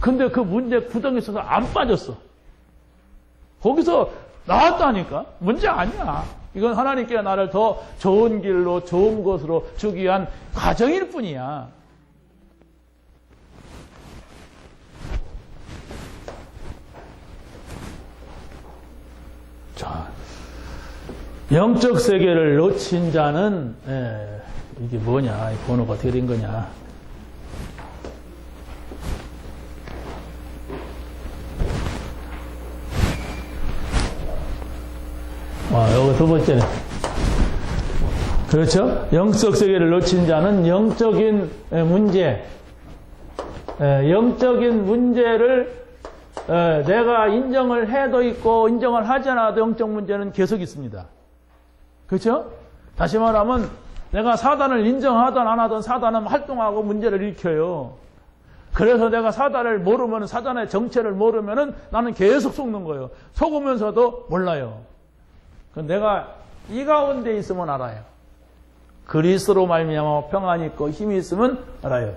근데 그 문제 구덩이에 있어서 안 빠졌어. 거기서 나왔다니까. 문제 아니야. 이건 하나님께 나를 더 좋은 길로 좋은 곳으로 주기 위한 과정일 뿐이야. 자, 영적 세계를 놓친 자는 이게 뭐냐? 이 번호가 어떻게 된 거냐? 요거 두 번째는. 그렇죠? 영적 세계를 놓친 자는 영적인 문제, 영적인 문제를 내가 인정을 해도 있고 인정을 하지 않아도 영적 문제는 계속 있습니다. 그렇죠? 다시 말하면 내가 사단을 인정하든 안 하든 사단은 활동하고 문제를 일으켜요. 그래서 내가 사단을 모르면, 사단의 정체를 모르면은 나는 계속 속는 거예요. 속으면서도 몰라요. 내가 이 가운데 있으면 알아요. 그리스도로 말미암아 평안이 있고 힘이 있으면 알아요.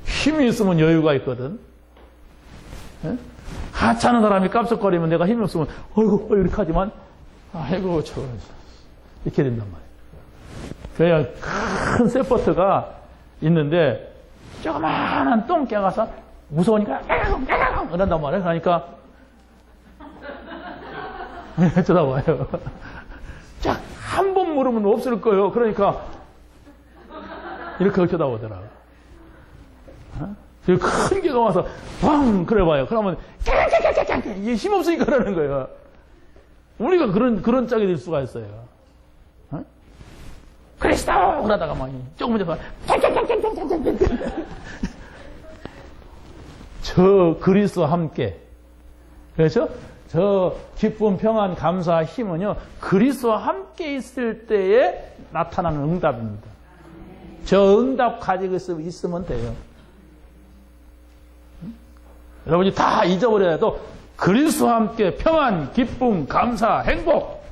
힘이 있으면 여유가 있거든. 하찮은 사람이 깝석거리면 내가 힘이 없으면 어이구 이렇게 하지만 아이고 저 이렇게 된단 말이에요. 그냥 큰 세포트가 있는데 조그마한 똥개 가서 무서우니까 이런단 말이에요. 그러니까 쳐다봐요. 자, 한 번 물으면 없을 거예요. 그러니까 이렇게 쳐다보더라고. 큰 개가 와서 꽝 그래봐요. 그러면 이게 힘없으니까 그러는 거예요. 우리가 그런 짝이 될 수가 있어요. 그리스도 그러다가 막 조금 더 저 그리스도와 함께, 그렇죠? 저 기쁨, 평안, 감사, 힘은요 그리스도와 함께 있을 때에 나타나는 응답입니다. 저 응답 가지고 있으면 돼요. 여러분이 다 잊어버려도 그리스도와 함께 평안, 기쁨, 감사, 행복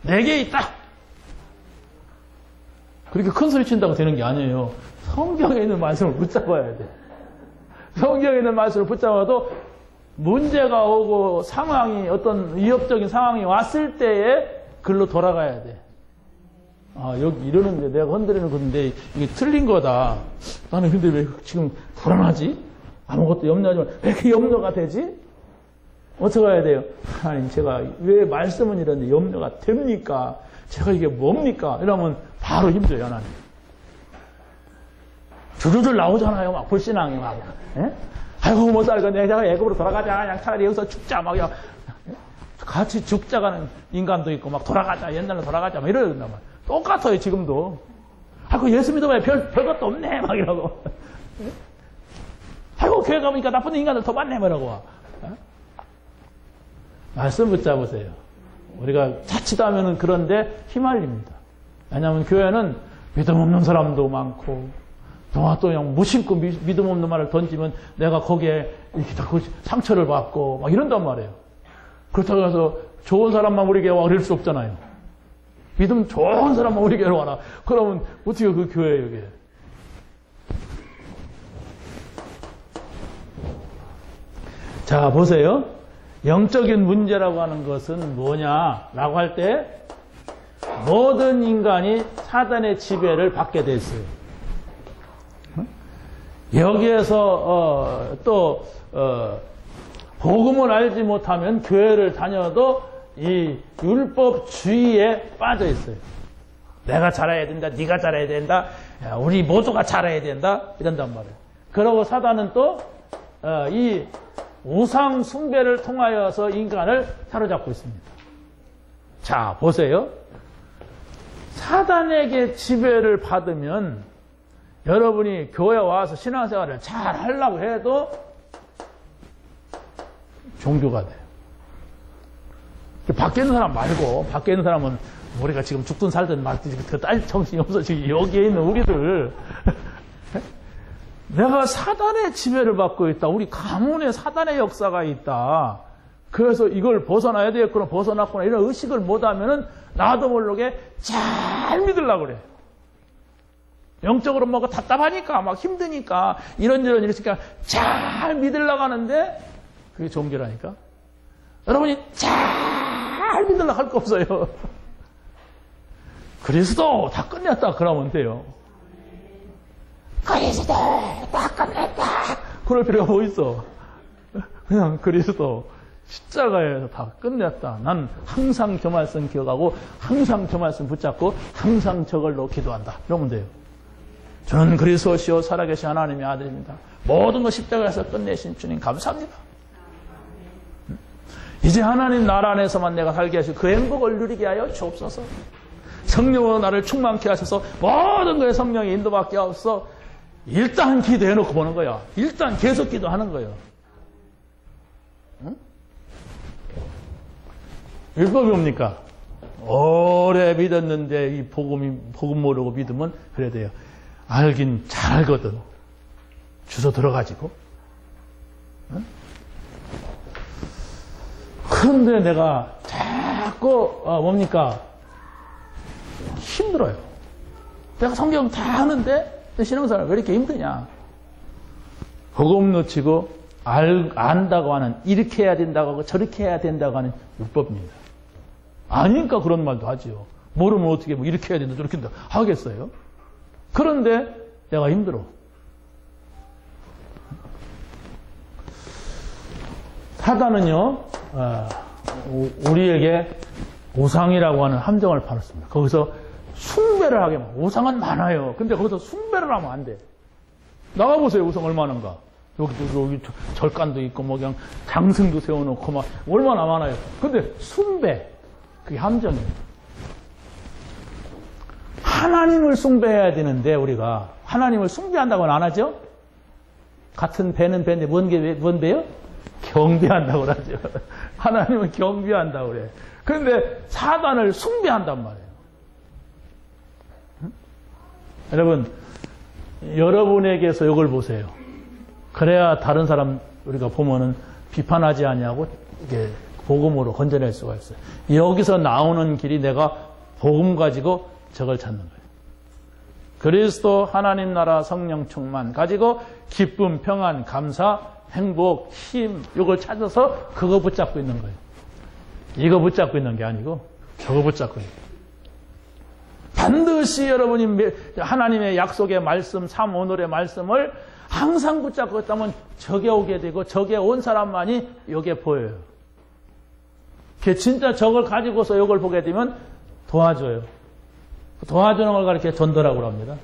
내게 있다. 그렇게 큰 소리 친다고 되는 게 아니에요. 성경에 있는 말씀을 붙잡아야 돼. 성경에 있는 말씀을 붙잡아도 문제가 오고 상황이, 어떤 위협적인 상황이 왔을 때에 글로 돌아가야 돼. 아, 여기 이러는데 내가 건드리는 건데 이게 틀린 거다. 나는 근데 왜 지금 불안하지? 아무것도 염려하지 마. 왜 이렇게 염려가 되지? 어떻게 해야 돼요? 하나님, 제가 왜 말씀은 이런데 염려가 됩니까? 제가 이게 뭡니까? 이러면 바로 힘줘요, 하나님. 두두들 나오잖아요, 막 불신앙이 막. 예? 아이고, 못 살겠네. 내가 애굽으로 돌아가자. 그냥 차라리 여기서 죽자. 막, 같이 죽자가는 인간도 있고, 막 돌아가자. 옛날로 돌아가자. 막 이러단 말이야. 똑같아요, 지금도. 아이고, 예수 믿어봐야 별것도 없네. 막 이러고. 아이고, 교회 가보니까 나쁜 인간들 더 많네, 뭐라고. 말씀 붙잡으세요. 우리가 자칫하면 그런데 휘말립니다. 왜냐하면 교회는 믿음 없는 사람도 많고, 또 그냥 무심코 믿음 없는 말을 던지면 내가 거기에 이렇게 자꾸 상처를 받고, 막 이런단 말이에요. 그렇다고 해서 좋은 사람만 우리 교회 와, 그럴 수 없잖아요. 믿음 좋은 사람만 우리 교회로 와라. 그러면 어떻게 그 교회에 여기. 자, 보세요. 영적인 문제라고 하는 것은 뭐냐라고 할 때 모든 인간이 사단의 지배를 받게 돼 있어요. 여기에서 복음을 알지 못하면 교회를 다녀도 이 율법주의에 빠져 있어요. 내가 잘해야 된다, 네가 잘해야 된다, 우리 모두가 잘해야 된다 이런단 말이에요. 그러고 사단은 또 이 우상 숭배를 통하여서 인간을 사로잡고 있습니다. 자, 보세요. 사단에게 지배를 받으면 여러분이 교회 와서 신앙생활을 잘 하려고 해도 종교가 돼요. 밖에 있는 사람 말고, 밖에 있는 사람은 우리가 지금 죽든 살든 그 딸 정신이 없어. 지금 여기에 있는 우리들. 내가 사단의 지배를 받고 있다. 우리 가문에 사단의 역사가 있다. 그래서 이걸 벗어나야 되겠구나, 벗어났구나, 이런 의식을 못하면은 나도 모르게 잘 믿으려고 그래. 영적으로 뭐가 답답하니까, 막 힘드니까, 이런저런 이랬으니까 잘 믿으려고 하는데, 그게 종교라니까. 여러분이 잘 믿으려고 할 거 없어요. 그리스도 다 끝냈다, 그러면 돼요. 그리스도 다 끝냈다. 그럴 필요가 뭐 있어. 그냥 그리스도 십자가에서 다 끝냈다. 난 항상 저 말씀 기억하고 항상 저 말씀 붙잡고 항상 저걸로 기도한다. 이러면 돼요. 저는 그리스도시요 살아계신 하나님의 아들입니다. 모든 것 십자가에서 끝내신 주님 감사합니다. 이제 하나님 나라 안에서만 내가 살게 하시고 그 행복을 누리게 하여 주옵소서. 성령으로 나를 충만케 하셔서 모든 것에 성령의 인도받게 하옵소서. 일단 기도해놓고 보는 거야. 일단 계속 기도하는 거예요. 응? 율법이 뭡니까? 오래 믿었는데 이 복음 모르고 믿으면 그래야 돼요. 알긴 잘 알거든. 주소 들어가지고. 응? 그런데 내가 자꾸 뭡니까? 힘들어요. 내가 성경 다 하는데 신앙생활 왜 이렇게 힘드냐? 복음 놓치고 안다고 하는 이렇게 해야 된다고 하고 저렇게 해야 된다고 하는 율법입니다. 아니니까 그런 말도 하지요. 모르면 어떻게 뭐 이렇게 해야 된다 저렇게 한다 하겠어요? 그런데 내가 힘들어. 사단은요 우리에게 우상이라고 하는 함정을 팔았습니다. 거기서 숭배를 하게 막 우상은 많아요. 근데 거기서 숭배를 하면 안 돼. 나가보세요. 우상 얼마나 많은가. 여기 절간도 있고 뭐 그냥 장승도 세워놓고 막 얼마나 많아요. 근데 숭배 그게 함정이에요. 하나님을 숭배해야 되는데 우리가 하나님을 숭배한다고는 안 하죠? 같은 배는 배인데 뭔 배요? 경배한다고 하죠. 하나님은 경배한다고 그래. 그런데 사단을 숭배한단 말이에요. 여러분, 여러분에게서 이걸 보세요. 그래야 다른 사람 우리가 보면은 비판하지 아니하고 이게 복음으로 건져낼 수가 있어요. 여기서 나오는 길이 내가 복음 가지고 저걸 찾는 거예요. 그리스도 하나님 나라 성령 충만 가지고 기쁨, 평안, 감사, 행복, 힘 이걸 찾아서 그거 붙잡고 있는 거예요. 이거 붙잡고 있는 게 아니고 저거 붙잡고 있는 거예요. 반드시 여러분이 하나님의 약속의 말씀, 참 오늘의 말씀을 항상 붙잡고 있다면 적에 오게 되고 적에 온 사람만이 여기에 보여요. 진짜 적을 가지고서 이걸 보게 되면 도와줘요. 도와주는 걸 가르쳐 전도라고 합니다.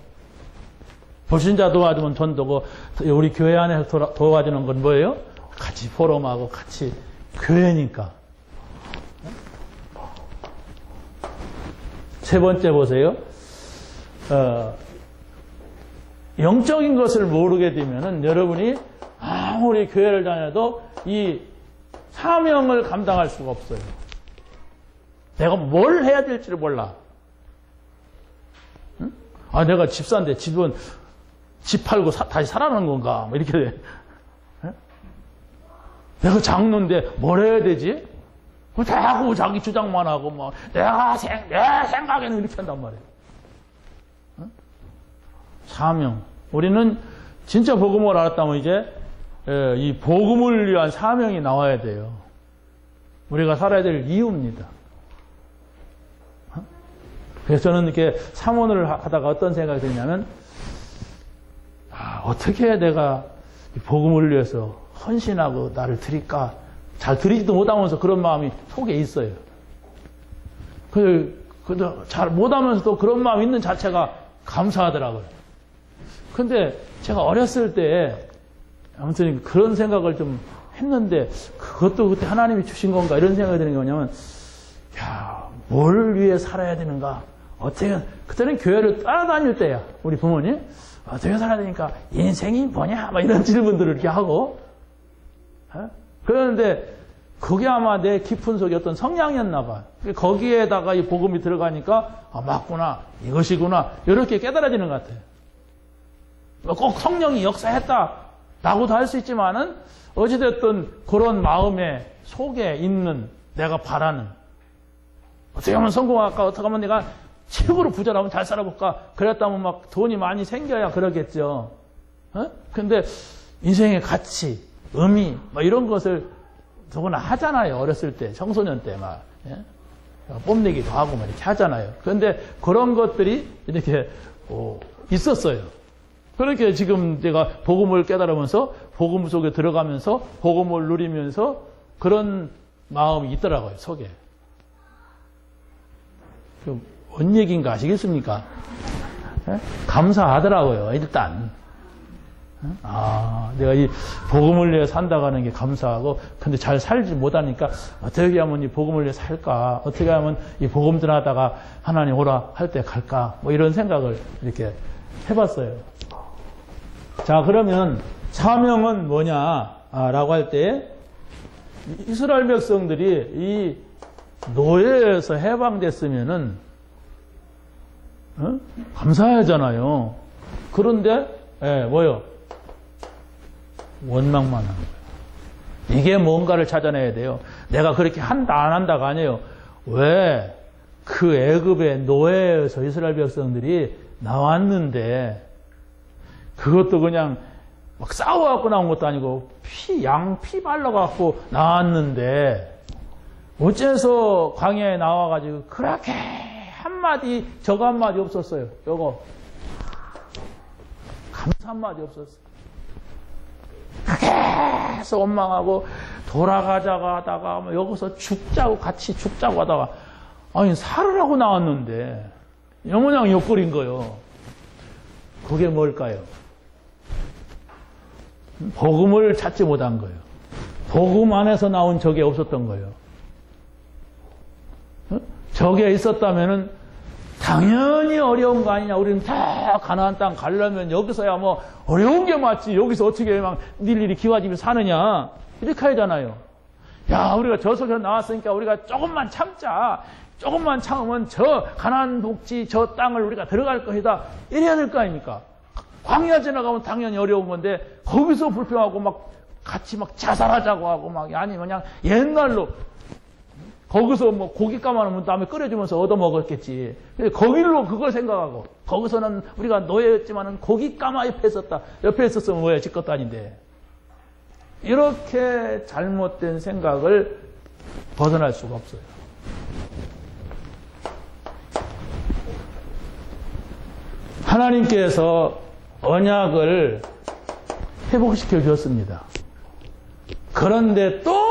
불신자 도와주면 전도고 우리 교회 안에서 도와주는 건 뭐예요? 같이 포럼하고 같이 교회니까. 세 번째 보세요. 영적인 것을 모르게 되면은 여러분이 아무리 교회를 다녀도 이 사명을 감당할 수가 없어요. 내가 뭘 해야 될지를 몰라. 응? 아, 내가 집사인데 집은 집 팔고 다시 살아나는 건가? 뭐 이렇게 돼. 응? 내가 장로인데 뭘 해야 되지? 자꾸 자기 주장만 하고 뭐 내 생각에는 이렇게 한단 말이에요. 응? 사명. 우리는 진짜 복음을 알았다면 이제 이 복음을 위한 사명이 나와야 돼요. 우리가 살아야 될 이유입니다. 그래서 저는 이렇게 사모를 하다가 어떤 생각이 드냐면, 어떻게 내가 복음을 위해서 헌신하고 나를 드릴까? 잘 드리지도 못하면서 그런 마음이 속에 있어요. 잘 못하면서도 그런 마음이 있는 자체가 감사하더라고요. 근데 제가 어렸을 때 아무튼 그런 생각을 좀 했는데, 그것도 그때 하나님이 주신 건가 이런 생각이 드는 게 뭐냐면, 뭘 위해 살아야 되는가? 그때는 교회를 따라다닐 때야. 우리 부모님 어떻게 살아야 되니까 인생이 뭐냐? 막 이런 질문들을 이렇게 하고. 그런데 그게 아마 내 깊은 속에 어떤 성향이었나 봐. 거기에다가 이 복음이 들어가니까 맞구나, 이것이구나, 이렇게 깨달아지는 것 같아요. 꼭 성령이 역사했다라고도 할 수 있지만은 어찌됐든 그런 마음의 속에 있는 내가 바라는, 어떻게 하면 성공할까? 어떻게 하면 내가 최고로 부자라면 잘 살아볼까? 그랬다면 막 돈이 많이 생겨야 그러겠죠. 근데 인생의 가치, 의미, 뭐 이런 것을 누구나 하잖아요. 어렸을 때, 청소년 때 막. 뽐내기도 하고 막 이렇게 하잖아요. 그런데 그런 것들이 이렇게 있었어요. 그렇게 지금 제가 복음을 깨달으면서 복음 속에 들어가면서 복음을 누리면서 그런 마음이 있더라고요, 속에. 뭔 얘기인가 아시겠습니까? 감사하더라고요, 일단. 내가 이 복음을 위해 산다고 하는 게 감사하고, 근데 잘 살지 못하니까 어떻게 하면 이 복음을 위해 살까? 어떻게 하면 이 복음 전하다가 하나님 오라 할 때 갈까? 뭐 이런 생각을 이렇게 해봤어요. 자, 그러면 사명은 뭐냐? 라고 할 때, 이스라엘 백성들이 이 노예에서 해방됐으면은, 감사하잖아요. 그런데, 뭐요? 원망만 하는 거예요. 이게 뭔가를 찾아내야 돼요. 내가 그렇게 한다, 안 한다가 아니에요. 왜 그 애굽의 노예에서 이스라엘 백성들이 나왔는데, 그것도 그냥 막 싸워갖고 나온 것도 아니고, 양 피 발라갖고 나왔는데, 어째서 광야에 나와가지고 그렇게 한마디, 저거 한마디 없었어요. 요거. 감사 한마디 없었어요. 계속 원망하고 돌아가자고 하다가 뭐 여기서 죽자고 같이 죽자고 하다가, 아니 살으라고 나왔는데 영원히 욕거린 거예요. 그게 뭘까요? 복음을 찾지 못한 거예요. 복음 안에서 나온 적이 없었던 거예요. 적에 있었다면은 당연히 어려운 거 아니냐. 우리는 다 가나안 땅 가려면 여기서야 뭐 어려운 게 맞지. 여기서 어떻게 막 일일이 기와집에 사느냐. 이렇게 하잖아요. 야, 우리가 저 속에서 나왔으니까 우리가 조금만 참자. 조금만 참으면 저 가나안 복지 저 땅을 우리가 들어갈 것이다. 이래야 될 거 아닙니까? 광야 지나가면 당연히 어려운 건데 거기서 불평하고 막 같이 막 자살하자고 하고 막 아니면 그냥 옛날로 거기서 뭐 고기 까마놓으면 다음에 끓여주면서 얻어먹었겠지. 거길로 그걸 생각하고, 거기서는 우리가 노예였지만은 고기 까마 옆에 있었다. 옆에 있었으면 뭐야, 지 것도 아닌데. 이렇게 잘못된 생각을 벗어날 수가 없어요. 하나님께서 언약을 회복시켜 주었습니다. 그런데 또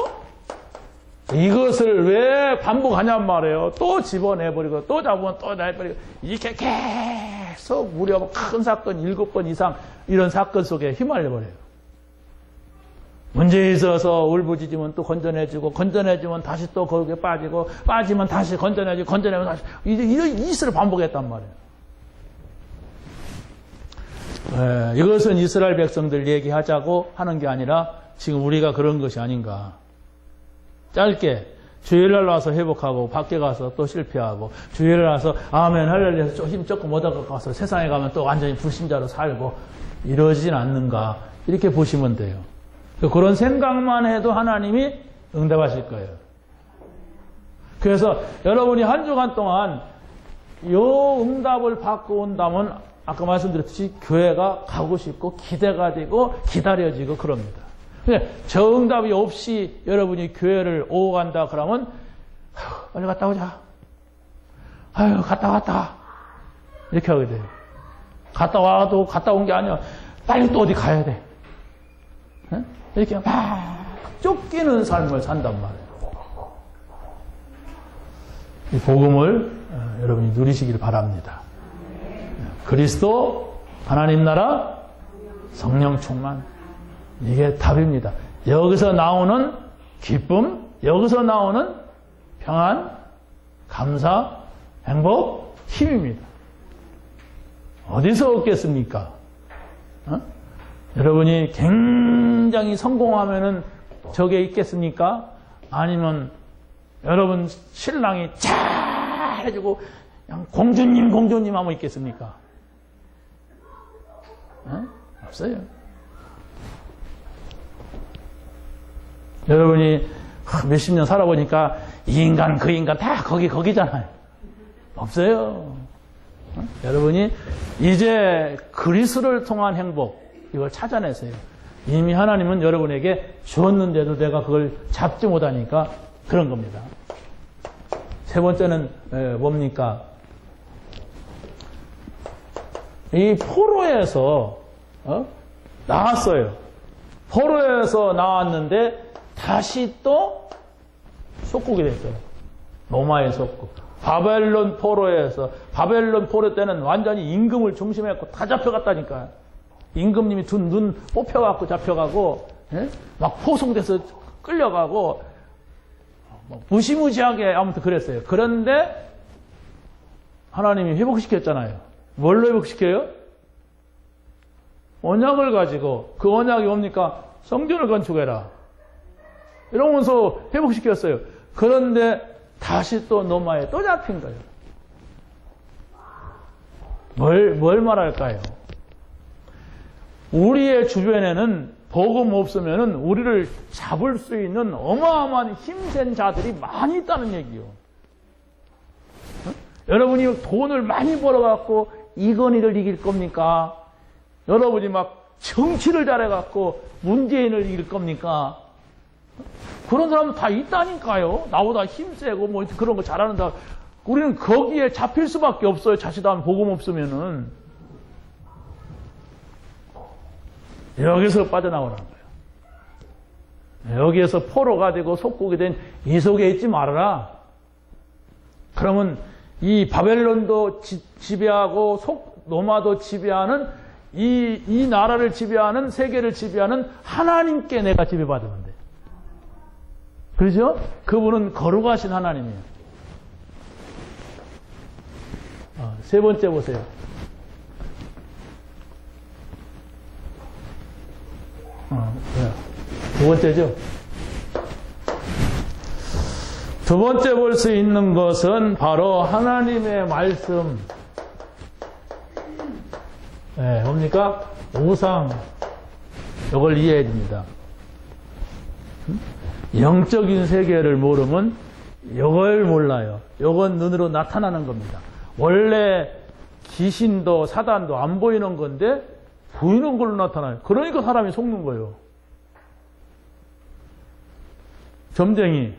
이것을 왜 반복하냔 말이에요. 또 집어내버리고 또 잡으면 또 내버리고 이렇게 계속 무려 큰 사건 7번 이상 이런 사건 속에 휘말려버려요. 문제에 있어서 울부짖으면 또 건져내주고 건져내주면 다시 또 거기에 빠지고 빠지면 다시 건져내주고 건져내면 다시 이런 짓을 반복했단 말이에요. 이것은 이스라엘 백성들 얘기하자고 하는 게 아니라 지금 우리가 그런 것이 아닌가. 짧게 주일날 와서 회복하고 밖에 가서 또 실패하고 주일날 와서 아멘 할렐루야 좀 힘 조금 얻어가 가서 세상에 가면 또 완전히 불신자로 살고 이러진 않는가 이렇게 보시면 돼요. 그런 생각만 해도 하나님이 응답하실 거예요. 그래서 여러분이 한 주간 동안 요 응답을 받고 온다면 아까 말씀드렸듯이 교회가 가고 싶고 기대가 되고 기다려지고 그럽니다. 근데 저 응답이 없이 여러분이 교회를 오고 간다 그러면 빨리 갔다 오자. 아유 갔다 왔다. 이렇게 하게 돼요. 갔다 와도 갔다 온 게 아니야. 빨리 또 어디 가야 돼. 이렇게 막 쫓기는 삶을 산단 말이에요. 이 복음을 여러분이 누리시길 바랍니다. 그리스도, 하나님 나라, 성령 충만. 이게 답입니다. 여기서 나오는 기쁨, 여기서 나오는 평안, 감사, 행복, 힘입니다. 어디서 얻겠습니까? 여러분이 굉장히 성공하면은 저게 있겠습니까? 아니면 여러분 신랑이 잘 해주고 그냥 공주님 하면 있겠습니까? 없어요. 여러분이 몇십 년 살아보니까 이 인간 그 인간 다 거기잖아요. 없어요. 여러분이 이제 그리스도를 통한 행복 이걸 찾아내세요. 이미 하나님은 여러분에게 주었는데도 내가 그걸 잡지 못하니까 그런 겁니다. 세 번째는 뭡니까? 이 포로에서 나왔어요. 포로에서 나왔는데 다시 또 속국이 됐어요. 로마의 속국. 바벨론 포로 때는 완전히 임금을 중심에 다 잡혀갔다니까. 임금님이 눈 뽑혀갖고 잡혀가고, 막 포송돼서 끌려가고, 무시무시하게 아무튼 그랬어요. 그런데 하나님이 회복시켰잖아요. 뭘로 회복시켜요? 언약을 가지고 그 언약이 뭡니까? 성전을 건축해라. 이러면서 회복시켰어요. 그런데 다시 또 노마에 또 잡힌 거예요. 뭘 말할까요? 우리의 주변에는 복음 없으면은 우리를 잡을 수 있는 어마어마한 힘센 자들이 많이 있다는 얘기요. 여러분이 돈을 많이 벌어갖고 이건희를 이길 겁니까? 여러분이 막 정치를 잘해갖고 문재인을 이길 겁니까? 그런 사람은 다 있다니까요. 나보다 힘세고 뭐 그런 거 잘하는 사람. 우리는 거기에 잡힐 수밖에 없어요. 자칫하면 복음 없으면은. 여기서 빠져나오라는 거예요. 여기에서 포로가 되고 속국이 된 이 속에 있지 말아라. 그러면 이 바벨론도 지배하고 로마도 지배하는 이 나라를 지배하는 세계를 지배하는 하나님께 내가 지배받으면 돼. 그렇죠? 그분은 거룩하신 하나님이에요. 세 번째 보세요. 두 번째죠? 두 번째 볼 수 있는 것은 바로 하나님의 말씀. 뭡니까? 우상. 이걸 이해해야 됩니다. 영적인 세계를 모르면 이걸 몰라요. 이건 눈으로 나타나는 겁니다. 원래 귀신도 사단도 안 보이는 건데 보이는 걸로 나타나요. 그러니까 사람이 속는 거예요. 점쟁이,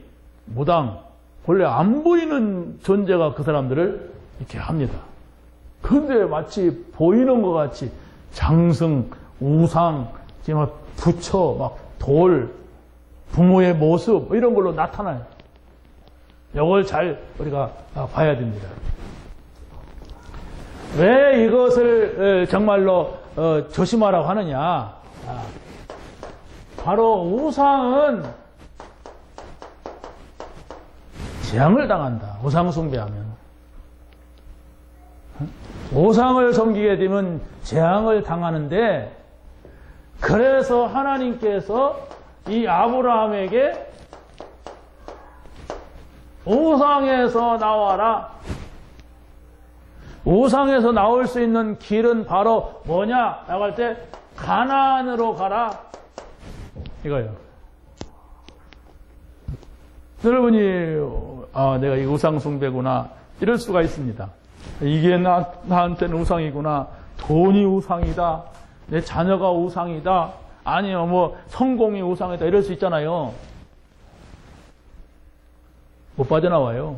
무당, 원래 안 보이는 존재가 그 사람들을 이렇게 합니다. 그런데 마치 보이는 것 같이 장승, 우상, 정말 부처, 막 돌, 부모의 모습 이런 걸로 나타나요. 이걸 잘 우리가 봐야 됩니다. 왜 이것을 정말로 조심하라고 하느냐? 바로 우상은 재앙을 당한다. 우상 숭배하면. 우상을 섬기게 되면 재앙을 당하는데, 그래서 하나님께서 이 아브라함에게 우상에서 나와라. 우상에서 나올 수 있는 길은 바로 뭐냐? 라고 할 때 가나안으로 가라. 이거예요. 여러분이 내가 이 우상 숭배구나 이럴 수가 있습니다. 이게 나한테는 우상이구나. 돈이 우상이다. 내 자녀가 우상이다. 아니면 뭐 성공이 우상이다. 이럴 수 있잖아요. 못 빠져나와요.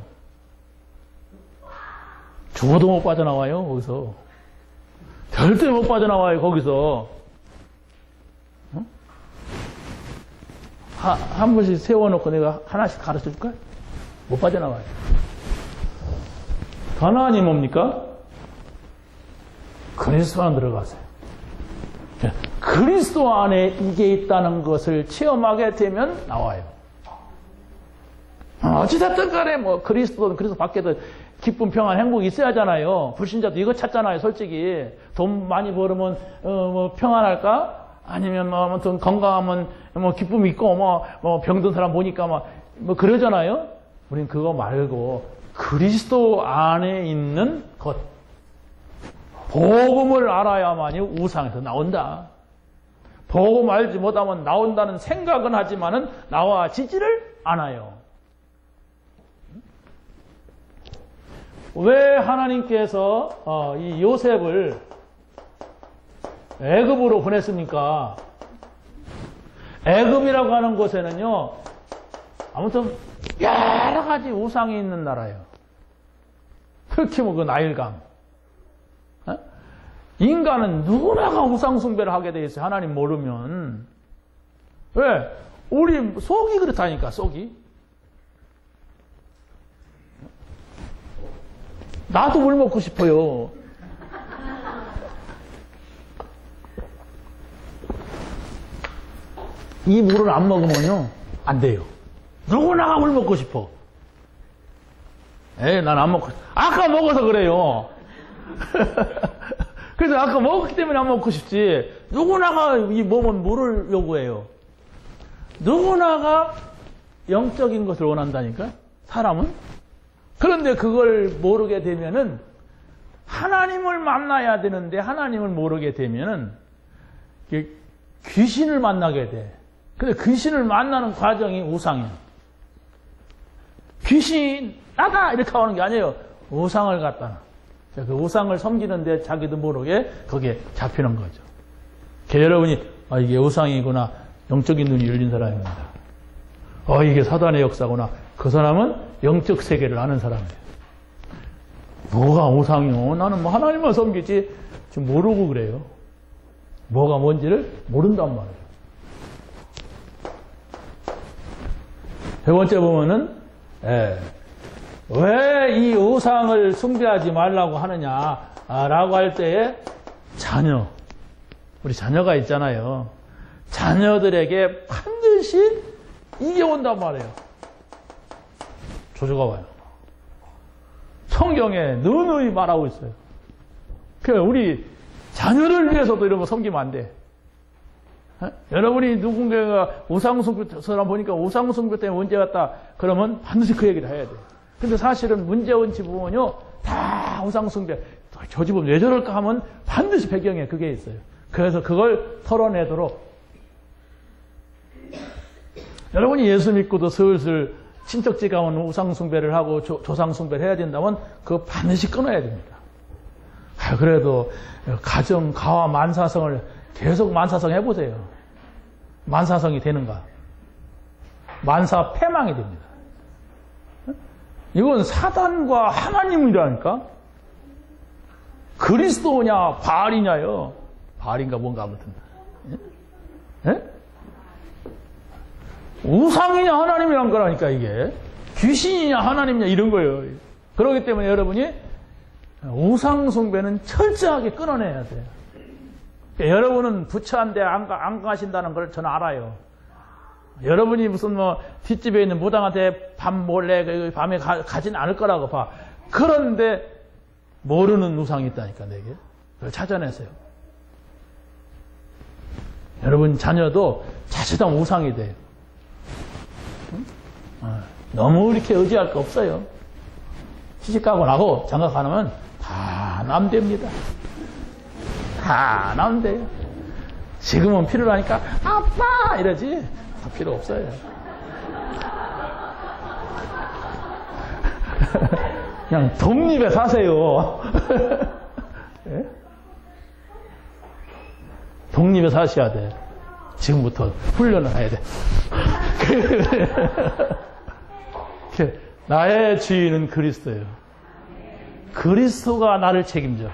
죽어도 못 빠져나와요. 거기서. 절대 못 빠져나와요. 거기서. 한 번씩 세워놓고 내가 하나씩 가르쳐 줄까? 못 빠져나와요. 가나안이 뭡니까? 그리스도 안에 들어가세요. 그리스도 안에 이게 있다는 것을 체험하게 되면 나와요. 어찌됐든 간에 뭐 그리스도 밖에도 기쁨, 평안, 행복이 있어야 하잖아요. 불신자도 이거 찾잖아요. 솔직히 돈 많이 벌으면 뭐 평안할까? 아니면 뭐 아무튼 건강하면 뭐 기쁨이 있고 뭐 병든 사람 보니까 뭐 그러잖아요. 우린 그거 말고 그리스도 안에 있는 것, 복음을 알아야만이 우상에서 나온다. 복음 알지 못하면 나온다는 생각은 하지만은 나와지지를 않아요. 왜 하나님께서 이 요셉을 애굽으로 보냈습니까? 애굽이라고 하는 곳에는요, 아무튼 여러 가지 우상이 있는 나라예요. 특히 뭐 그 나일강. 인간은 누구나가 우상 숭배를 하게 돼 있어요. 하나님 모르면. 왜? 우리 속이 그렇다니까, 속이. 나도 물 먹고 싶어요. 이 물을 안 먹으면요, 안 돼요. 누구나가 물 먹고 싶어. 난 안 먹고, 아까 먹어서 그래요. 그래서 아까 먹었기 때문에 안 먹고 싶지. 누구나가 이 몸은 물을 요구해요. 누구나가 영적인 것을 원한다니까, 사람은. 그런데 그걸 모르게 되면은, 하나님을 만나야 되는데, 하나님을 모르게 되면은, 귀신을 만나게 돼. 근데 귀신을 만나는 과정이 우상이야. 귀신, 나다! 이렇게 하는 게 아니에요. 우상을 갖다. 그 우상을 섬기는데 자기도 모르게 거기에 잡히는 거죠. 여러분이, 이게 우상이구나. 영적인 눈이 열린 사람입니다. 이게 사단의 역사구나. 그 사람은 영적 세계를 아는 사람이에요. 뭐가 우상이요? 나는 뭐 하나님만 섬기지. 지금 모르고 그래요. 뭐가 뭔지를 모른단 말이에요. 세 번째 보면은, 왜 이 우상을 숭배하지 말라고 하느냐라고 할 때에 우리 자녀가 있잖아요. 자녀들에게 반드시 이게 온단 말이에요. 조조가 와요. 성경에 누누이 말하고 있어요. 그러니까 우리 자녀를 위해서도 이런 거 섬기면 안 돼. 여러분이 누군가가 우상숭배 사람 보니까 우상숭배 때문에 문제 갔다 그러면 반드시 그 얘기를 해야 돼. 근데 사실은 문제원 집 보면요 다 우상숭배. 저 집은 왜 저럴까 하면 반드시 배경에 그게 있어요. 그래서 그걸 털어내도록 여러분이 예수 믿고도 슬슬 친척집 가면 우상숭배를 하고 조상숭배를 해야 된다면 그거 반드시 끊어야 됩니다. 그래도 가정, 가와 만사성을 계속 만사성 해보세요. 만사성이 되는가? 만사 패망이 됩니다. 이건 사단과 하나님이라니까? 그리스도냐, 바알이냐요? 바알인가 뭔가 아무튼. 예? 우상이냐, 하나님이란 거라니까, 이게. 귀신이냐, 하나님이냐, 이런 거예요. 그렇기 때문에 여러분이 우상숭배는 철저하게 끊어내야 돼요. 여러분은 부처한테 안 가신다는 걸 저는 알아요. 여러분이 무슨 뒷집에 있는 무당한테 밤 몰래 밤에 가진 않을 거라고 봐. 그런데 모르는 우상이 있다니까, 내게. 그걸 찾아내세요. 여러분 자녀도 자칫하면 우상이 돼요. 응? 너무 이렇게 의지할 거 없어요. 시집가고 나고 장가 가면 다 남됩니다. 다 남돼요. 지금은 필요로 하니까 아빠 이러지 다 필요 없어요. 그냥 독립에 사세요. 예? 독립에 사셔야 돼. 지금부터 훈련을 해야 돼. 나의 주인은 그리스도예요. 그리스도가 나를 책임져.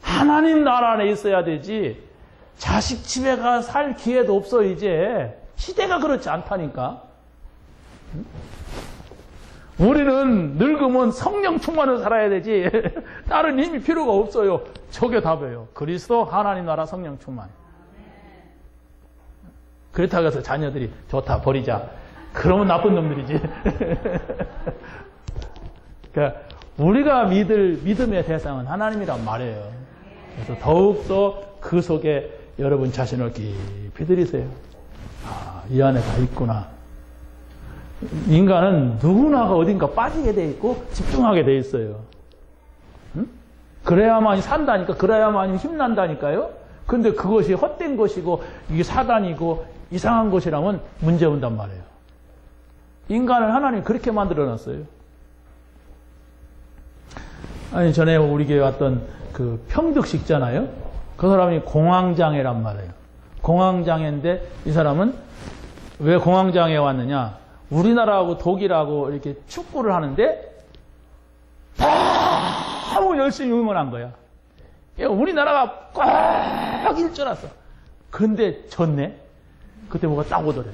하나님 나라 안에 있어야 되지. 자식 집에 가 살 기회도 없어 이제. 시대가 그렇지 않다니까. 우리는 늙으면 성령 충만을 살아야 되지. 다른 힘이 필요가 없어요. 저게 답이에요. 그리스도, 하나님 나라, 성령 충만. 그렇다고 해서 자녀들이 좋다 버리자. 그러면 나쁜 놈들이지. 그러니까 우리가 믿을 믿음의 대상은 하나님이란 말이에요. 그래서 더욱더 그 속에 여러분 자신을 깊이 들이세요. 아, 이 안에 다 있구나. 인간은 누구나가 어딘가 빠지게 돼 있고 집중하게 돼 있어요. 응? 그래야만이 산다니까. 그래야만이 힘난다니까요. 근데 그것이 헛된 것이고 이게 사단이고 이상한 것이라면 문제 온단 말이에요. 인간을 하나님 그렇게 만들어놨어요. 아니 전에 우리 교회 왔던 그 평득식 있잖아요. 그 사람이 공황장애란 말이에요. 공황장애인데 이 사람은 왜 공황장애에 왔느냐. 우리나라하고 독일하고 이렇게 축구를 하는데 너무 열심히 응원한 거야. 우리나라가 꽉 이길 줄 알았어. 그런데 졌네. 그때 뭐가 딱 오더래.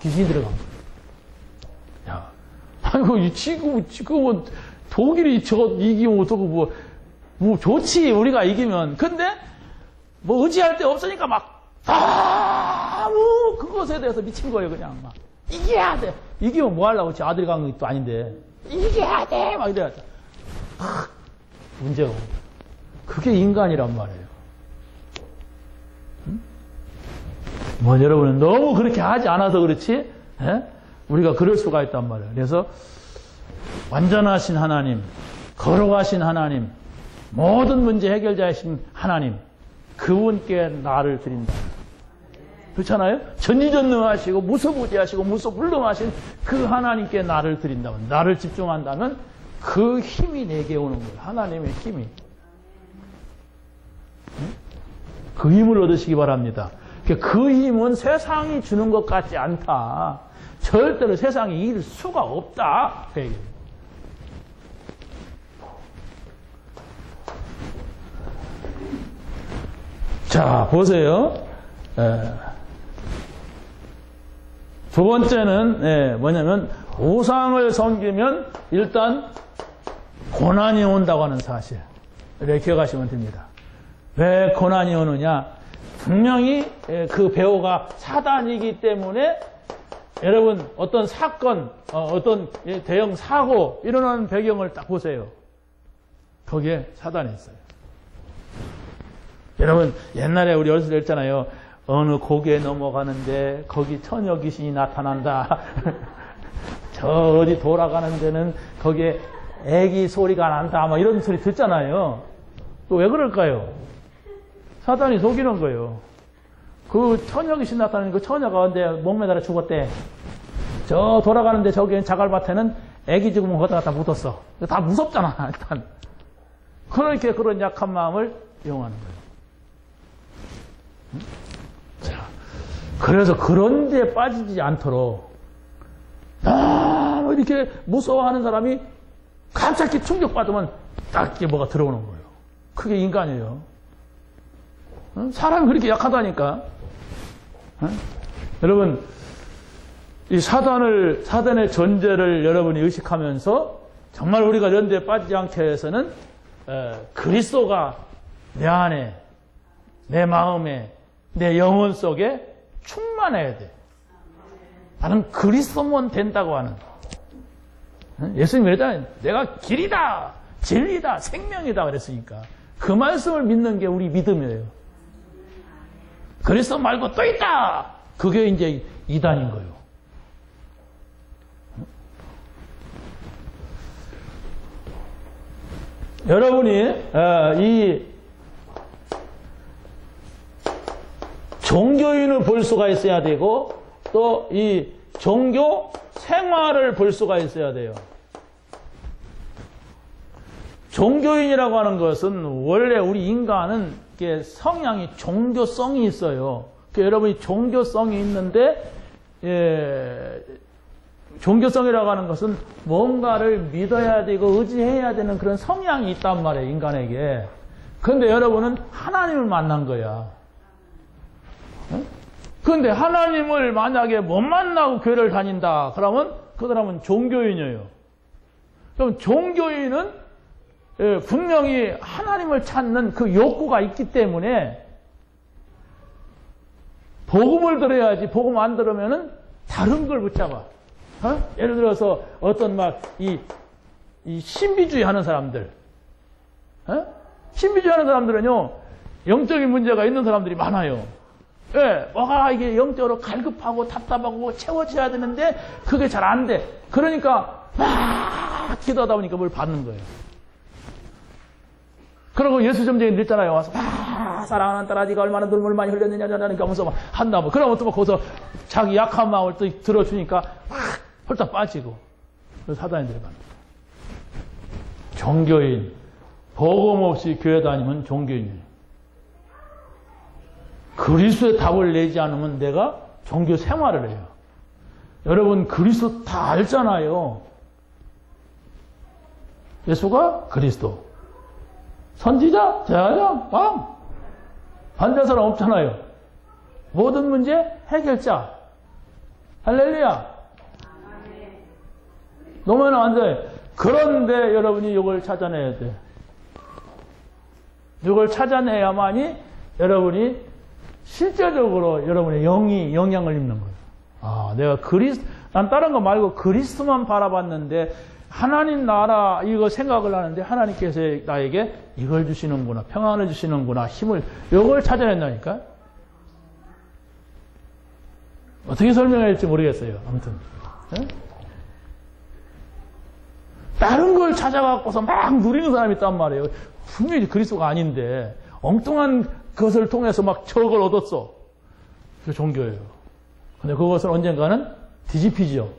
귀신이 들어간 거야. 야, 아이고 지금 뭐 독일이 이기면 어쩌고 뭐 좋지 우리가 이기면. 근데 뭐 의지할 데 없으니까 막 그것에 대해서 미친 거예요. 그냥 막 이겨야 돼. 이기면 뭐 하려고. 지 아들이 간 것도 아닌데 이겨야 돼 막 이래야 돼. 문제가 그게 인간이란 말이에요. 응? 뭐 여러분은 너무 그렇게 하지 않아서 그렇지 우리가 그럴 수가 있단 말이에요. 그래서 완전하신 하나님, 거룩하신 하나님, 모든 문제 해결자이신 하나님, 그분께 나를 드린다. 그렇잖아요? 전지전능하시고 무소부지하시고 무소불능하신 그 하나님께 나를 드린다면, 나를 집중한다면 그 힘이 내게 오는 거예요. 하나님의 힘이. 그 힘을 얻으시기 바랍니다. 그 힘은 세상이 주는 것 같지 않다. 절대로 세상이 이길 수가 없다. 그 얘기예요. 자, 보세요. 두 번째는 뭐냐면 우상을 섬기면 일단 고난이 온다고 하는 사실. 이렇게 기억하시면 됩니다. 왜 고난이 오느냐? 분명히 그 배우가 사단이기 때문에 여러분 어떤 사건, 어떤 대형 사고 일어나는 배경을 딱 보세요. 거기에 사단이 있어요. 여러분 옛날에 우리 어렸을 때 했잖아요. 어느 고개에 넘어가는데 거기 처녀 귀신이 나타난다. 저 어디 돌아가는 데는 거기에 애기 소리가 난다. 막 이런 소리 듣잖아요. 또 왜 그럴까요? 사단이 속이는 거예요. 그 처녀 귀신 나타나는 그 처녀가 근데 목매달아 죽었대. 저 돌아가는데 저기 자갈밭에는 애기 죽으면 거기다 갖다 묻었어. 다 무섭잖아 일단. 그렇게 그런 약한 마음을 이용하는 거예요. 자, 그래서 그런 데 빠지지 않도록 너무 이렇게 무서워하는 사람이 갑자기 충격받으면 딱 이렇게 뭐가 들어오는 거예요. 그게 인간이에요. 사람이 그렇게 약하다니까. 여러분, 이 사단의 존재를 여러분이 의식하면서 정말 우리가 이런 데 빠지지 않게 해서는 그리스도가 내 안에, 내 마음에, 내 영혼 속에 충만해야 돼. 나는 그리스도면 된다고 하는. 예수님이 그랬잖아요. 내가 길이다, 진리다, 생명이다 그랬으니까. 그 말씀을 믿는 게 우리 믿음이에요. 그리스도 말고 또 있다! 그게 이제 이단인 거예요. 여러분이 이 종교인을 볼 수가 있어야 되고 또 이 종교 생활을 볼 수가 있어야 돼요. 종교인이라고 하는 것은 원래 우리 인간은 이게 성향이 종교성이 있어요. 여러분이 종교성이 있는데 종교성이라고 하는 것은 뭔가를 믿어야 되고 의지해야 되는 그런 성향이 있단 말이에요, 인간에게. 그런데 여러분은 하나님을 만난 거야. 그런데 하나님을 만약에 못 만나고 교회를 다닌다, 그러면 그 사람은 종교인이에요. 그럼 종교인은 분명히 하나님을 찾는 그 욕구가 있기 때문에 복음을 들어야지. 복음 안 들으면은 다른 걸 붙잡아. 예를 들어서 어떤 이 신비주의 하는 사람들, 신비주의 하는 사람들은요, 영적인 문제가 있는 사람들이 많아요. 뭐가 이게 영적으로 갈급하고 답답하고 채워져야 되는데 그게 잘 안 돼. 그러니까 막 기도하다 보니까 뭘 받는 거예요. 그리고 예수 점쟁이 냈잖아요. 와서 사랑하는 딸아 네가 얼마나 눈물 많이 흘렸느냐 하면서 막 한다. 그러면 또 거기서 자기 약한 마음을 또 들어주니까 막 홀딱 빠지고 사단이 들어갑니다. 종교인, 복음 없이 교회 다니면 종교인이에요. 그리스도의 답을 내지 않으면 내가 종교 생활을 해요. 여러분 그리스도 다 알잖아요. 예수가 그리스도, 선지자, 제사장, 왕. 반대할 사람 없잖아요. 모든 문제 해결자. 할렐루야. 너무나 완전해. 그런데 여러분이 이걸 찾아내야 돼. 이걸 찾아내야만이 여러분이 실제적으로 여러분의 영이 영향을 입는 거예요. 내가 난 다른 거 말고 그리스도만 바라봤는데 하나님 나라 이거 생각을 하는데 하나님께서 나에게 이걸 주시는구나, 평안을 주시는구나, 힘을, 이걸 찾아낸다니까. 어떻게 설명해야 할지 모르겠어요. 아무튼 다른 걸 찾아갖고서 막 누리는 사람이 있단 말이에요. 분명히 그리스도가 아닌데 엉뚱한 그것을 통해서 막 저걸 얻었어. 그게 종교예요. 근데 그것은 언젠가는 뒤집히죠.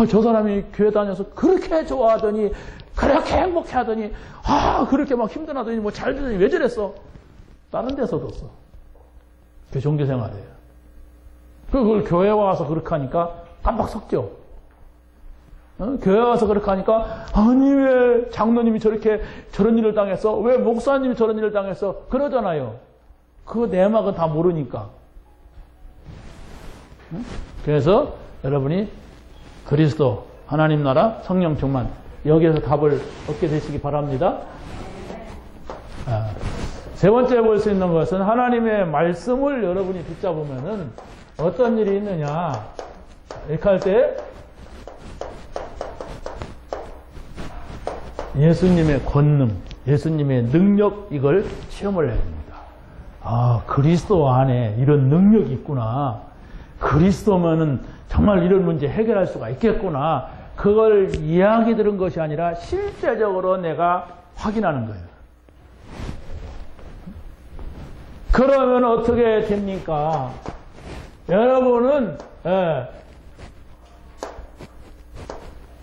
저 사람이 교회 다녀서 그렇게 좋아하더니, 그렇게 행복해 하더니, 그렇게 막 힘들어하더니, 뭐 잘 되더니 왜 저랬어? 다른 데서도 써. 그게 종교 생활이에요. 그걸 교회 와서 그렇게 하니까 깜빡 섞죠. 교회 와서 그렇게 하니까, 아니, 왜 장로님이 저런 일을 당했어? 왜 목사님이 저런 일을 당했어? 그러잖아요. 그 내막은 다 모르니까. 그래서 여러분이 그리스도, 하나님 나라, 성령 충만, 여기에서 답을 얻게 되시기 바랍니다. 세 번째 볼 수 있는 것은 하나님의 말씀을 여러분이 붙잡으면은 어떤 일이 있느냐. 이렇게 할 때 예수님의 권능, 예수님의 능력, 이걸 체험을 해야 됩니다. 그리스도 안에 이런 능력이 있구나. 그리스도면은 정말 이런 문제 해결할 수가 있겠구나. 그걸 이야기 들은 것이 아니라 실제적으로 내가 확인하는 거예요. 그러면 어떻게 됩니까? 여러분은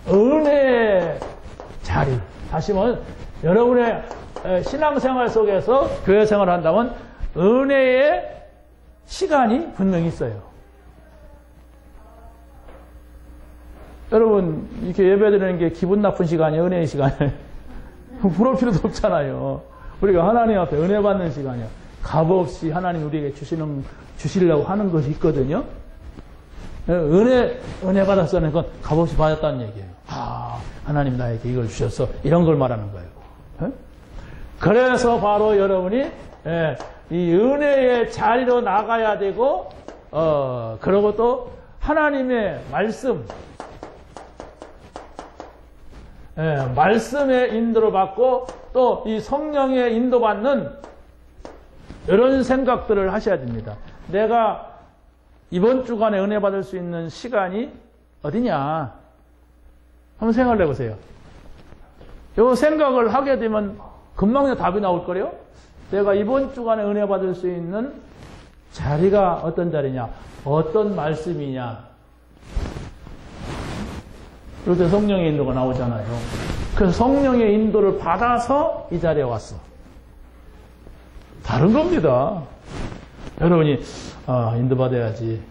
은혜의 자리, 다시 말하면 여러분의 신앙생활 속에서 교회 생활을 한다면 은혜의 시간이 분명히 있어요. 여러분 이렇게 예배드리는 게 기분 나쁜 시간이에요? 은혜의 시간이에요? 부러울 필요도 없잖아요. 우리가 하나님 앞에 은혜 받는 시간이에요. 값없이 하나님 우리에게 주시려고 하는 것이 있거든요. 은혜 받았다는 건 값없이 받았다는 얘기예요. 하나님 나에게 이걸 주셔서 이런 걸 말하는 거예요. 그래서 바로 여러분이 이 은혜의 자리로 나가야 되고, 그리고 또 하나님의 말씀, 말씀의 인도를 받고 또 이 성령의 인도받는 이런 생각들을 하셔야 됩니다. 내가 이번 주간에 은혜 받을 수 있는 시간이 어디냐? 한번 생각을 해보세요. 이 생각을 하게 되면 금방 답이 나올 거래요. 내가 이번 주간에 은혜 받을 수 있는 자리가 어떤 자리냐? 어떤 말씀이냐? 이럴 때 성령의 인도가 나오잖아요. 그래서 성령의 인도를 받아서 이 자리에 왔어. 다른 겁니다. 여러분이 인도받아야지.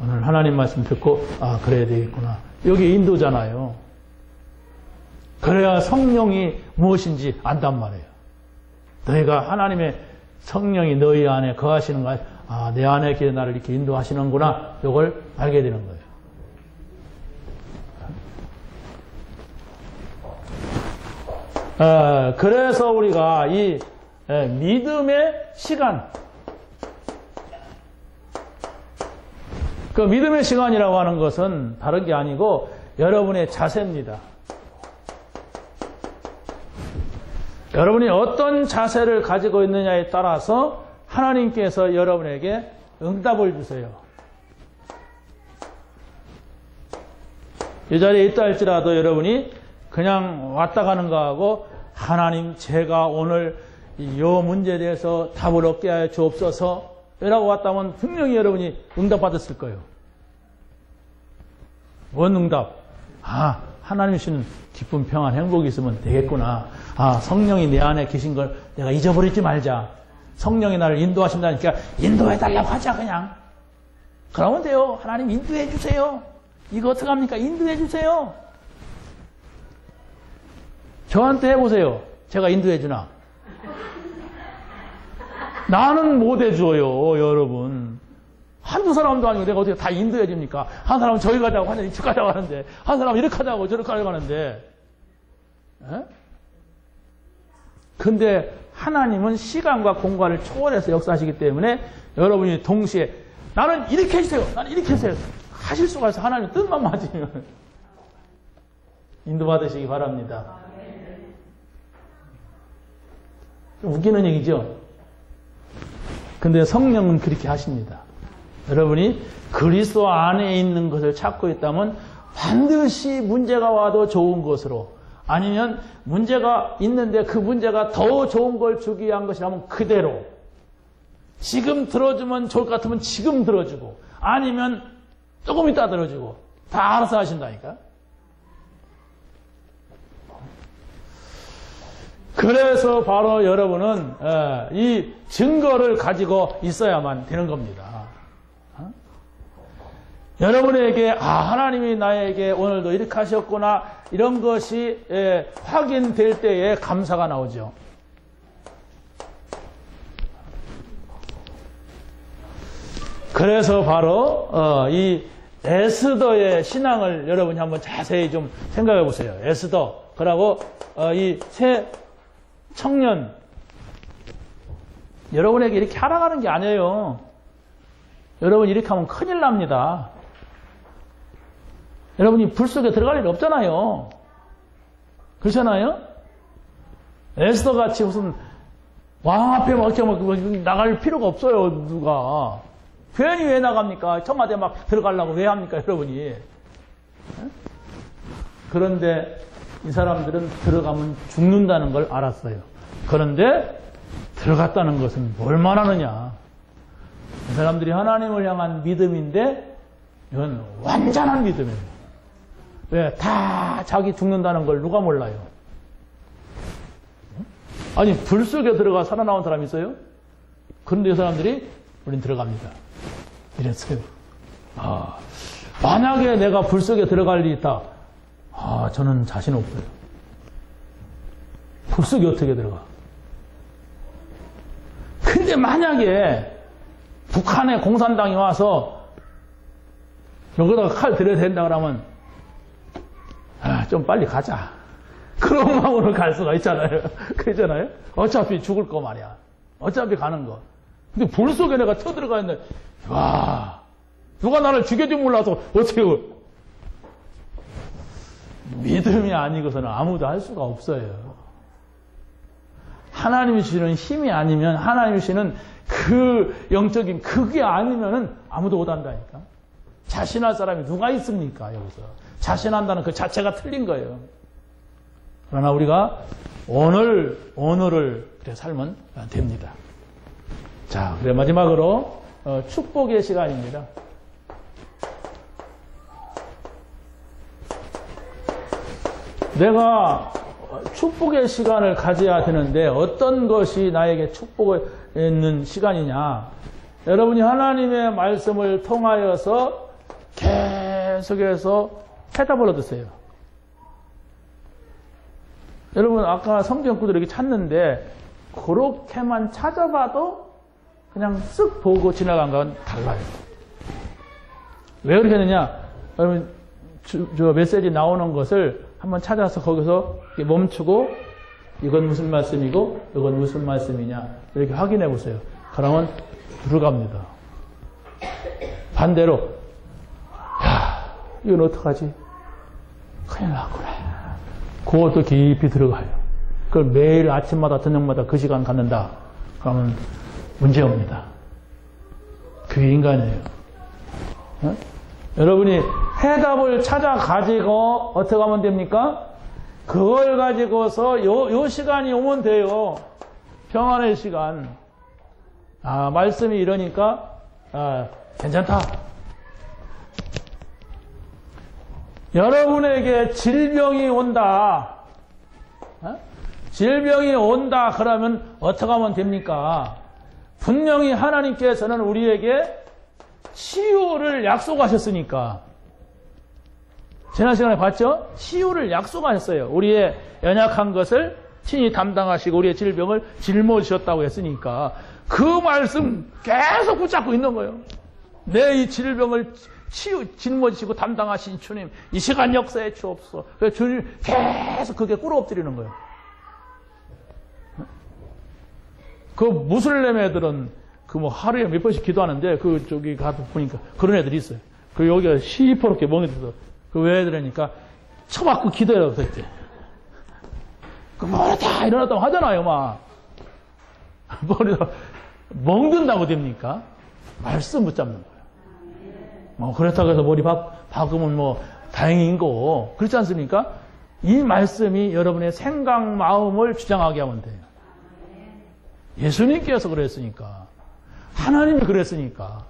오늘 하나님 말씀 듣고 그래야 되겠구나. 여기 인도잖아요. 그래야 성령이 무엇인지 안단 말이에요. 너희가 하나님의 성령이 너희 안에 거하시는 거야. 내 안에 계신 나를 이렇게 인도하시는구나. 이걸 알게 되는 거예요. 그래서 우리가 이 믿음의 시간, 그 믿음의 시간이라고 하는 것은 다른 게 아니고 여러분의 자세입니다. 여러분이 어떤 자세를 가지고 있느냐에 따라서 하나님께서 여러분에게 응답을 주세요. 이 자리에 있다 할지라도 여러분이 그냥 왔다 가는 거하고 하나님 제가 오늘 이 문제에 대해서 답을 얻게 하여 주옵소서 라고 왔다 하면 분명히 여러분이 응답받았을 거예요. 뭔 응답? 하나님 주시는 기쁨, 평안, 행복이 있으면 되겠구나. 성령이 내 안에 계신 걸 내가 잊어버리지 말자. 성령이 나를 인도하신다니까 인도해달라고 하자 그냥. 그러면 돼요. 하나님 인도해 주세요. 이거 어떻게 합니까? 인도해 주세요. 저한테 해보세요. 제가 인도해 주나? 나는 못 해줘요, 여러분. 한두 사람도 아니고 내가 어떻게 다 인도해 줍니까? 한 사람은 저기 가자고, 한 사람은 이쪽 가자고 하는데, 한 사람은 이렇게 하자고, 저렇게 하자고 하는데. 근데 하나님은 시간과 공간을 초월해서 역사하시기 때문에 여러분이 동시에 나는 이렇게 해주세요. 나는 이렇게 해주세요. 하실 수가 있어. 하나님 뜻만 맞으면. 인도받으시기 바랍니다. 좀 웃기는 얘기죠? 근데 성령은 그렇게 하십니다. 여러분이 그리스도 안에 있는 것을 찾고 있다면 반드시 문제가 와도 좋은 것으로, 아니면 문제가 있는데 그 문제가 더 좋은 걸 주기 위한 것이라면 그대로, 지금 들어주면 좋을 것 같으면 지금 들어주고, 아니면 조금 이따 들어주고, 다 알아서 하신다니까. 그래서 바로 여러분은 이 증거를 가지고 있어야만 되는 겁니다. 여러분에게 하나님이 나에게 오늘도 이렇게 하셨구나, 이런 것이 확인될 때에 감사가 나오죠. 그래서 바로 이 에스더의 신앙을 여러분이 한번 자세히 좀 생각해 보세요. 에스더, 그러고 이 새 청년, 여러분에게 이렇게 하라가는 게 아니에요. 여러분 이렇게 하면 큰일 납니다. 여러분이 불 속에 들어갈 일 없잖아요. 그렇잖아요? 에스더 같이 무슨 왕 앞에 막 나갈 필요가 없어요, 누가. 괜히 왜 나갑니까? 청와대 막 들어가려고 왜 합니까, 여러분이? 그런데 이 사람들은 들어가면 죽는다는 걸 알았어요. 그런데 들어갔다는 것은 뭘 말하느냐? 이 사람들이 하나님을 향한 믿음인데 이건 완전한 믿음이에요. 왜? 다 자기 죽는다는 걸 누가 몰라요? 아니, 불 속에 들어가 살아나온 사람이 있어요? 그런데 이 사람들이 우린 들어갑니다. 이랬어요. 만약에 내가 불 속에 들어갈 일이 있다. 저는 자신 없어요. 불 속에 어떻게 들어가? 근데 만약에 북한의 공산당이 와서 여기다가 칼 들여야 된다 그러면 좀 빨리 가자. 그런 마음으로 갈 수가 있잖아요. 그렇잖아요? 어차피 죽을 거 말이야. 어차피 가는 거. 근데 불 속에 내가 쳐들어가 있는데, 와, 누가 나를 죽여줄 몰라서 어떻게, 믿음이 아니고서는 아무도 할 수가 없어요. 하나님이 주시는 힘이 아니면, 하나님이 주시는 그 영적인 그게 아니면은 아무도 못한다니까. 자신할 사람이 누가 있습니까, 여기서. 자신한다는 그 자체가 틀린 거예요. 그러나 우리가 오늘을 그래 살면 됩니다. 자, 그래 마지막으로 축복의 시간입니다. 내가 축복의 시간을 가져야 되는데 어떤 것이 나에게 축복을 있는 시간이냐? 여러분이 하나님의 말씀을 통하여서 계속해서 해답을 얻으세요. 여러분 아까 성경 구절 이렇게 찾는데 그렇게만 찾아봐도 그냥 쓱 보고 지나간 건 달라요. 왜 그렇게 했느냐? 여러분 저 메시지 나오는 것을 한번 찾아서 거기서 멈추고 이건 무슨 말씀이고 이건 무슨 말씀이냐 이렇게 확인해 보세요. 그러면 들어갑니다. 반대로 야 이건 어떡하지? 큰일 났구나. 그것도 깊이 들어가요. 그걸 매일 아침마다 저녁마다 그 시간 갖는다. 그러면 문제옵니다. 그게 인간이에요. 어? 여러분이 해답을 찾아 가지고 어떻게 하면 됩니까? 그걸 가지고서 요 시간이 오면 돼요. 평안의 시간. 아, 말씀이 이러니까 괜찮다. 여러분에게 질병이 온다. 질병이 온다 그러면 어떻게 하면 됩니까? 분명히 하나님께서는 우리에게 치유를 약속하셨으니까. 지난 시간에 봤죠? 치유를 약속하셨어요. 우리의 연약한 것을 친히 담당하시고 우리의 질병을 짊어지셨다고 했으니까 그 말씀 계속 붙잡고 있는 거예요. 내 이 질병을 짊어지시고 담당하신 주님, 이 시간 역사에 주옵소서. 그래서 주님 계속 그게 꿇어엎드리는 거예요. 그 무슬림 애들은 그 뭐 하루에 몇 번씩 기도하는데 그 저기 가서 보니까 그런 애들이 있어요. 그 여기가 시퍼렇게 멍이 들어서 그 왜 애들이니까 쳐맞고 기도해라고 했대. 그 뭐다 일어났다고 하잖아요, 막. 머리가 멍든다고 됩니까? 말씀 붙잡는 거예요. 뭐 그렇다고 해서 머리 박으면 뭐 다행인 거고 그렇지 않습니까? 이 말씀이 여러분의 생각 마음을 주장하게 하면 돼요. 예수님께서 그랬으니까. 하나님이 그랬으니까.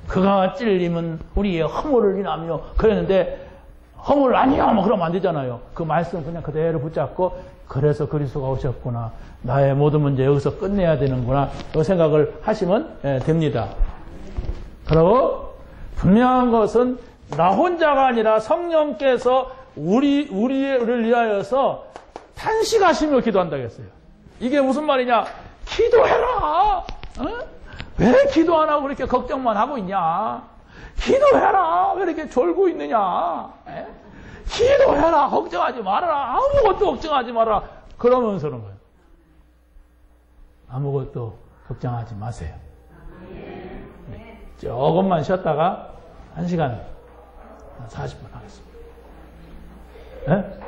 그가 찔림은 우리의 허물을 인하며 그랬는데 허물 아니야 뭐 그러면 안 되잖아요. 그 말씀 그냥 그대로 붙잡고 그래서 그리스도가 오셨구나. 나의 모든 문제 여기서 끝내야 되는구나. 그 생각을 하시면 됩니다. 그리고 분명한 것은 나 혼자가 아니라 성령께서 우리를 위하여서 탄식하시며 기도한다고 했어요. 이게 무슨 말이냐? 기도해라. 어? 왜 기도 안 하고 그렇게 걱정만 하고 있냐? 기도해라. 왜 이렇게 졸고 있느냐? 에? 기도해라. 걱정하지 말아라. 아무것도 걱정하지 말아라. 그러면서는 거예요. 아무것도 걱정하지 마세요. 네. 조금만 쉬었다가 1시간 40분 하겠습니다. 네?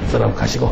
그 사람 가시고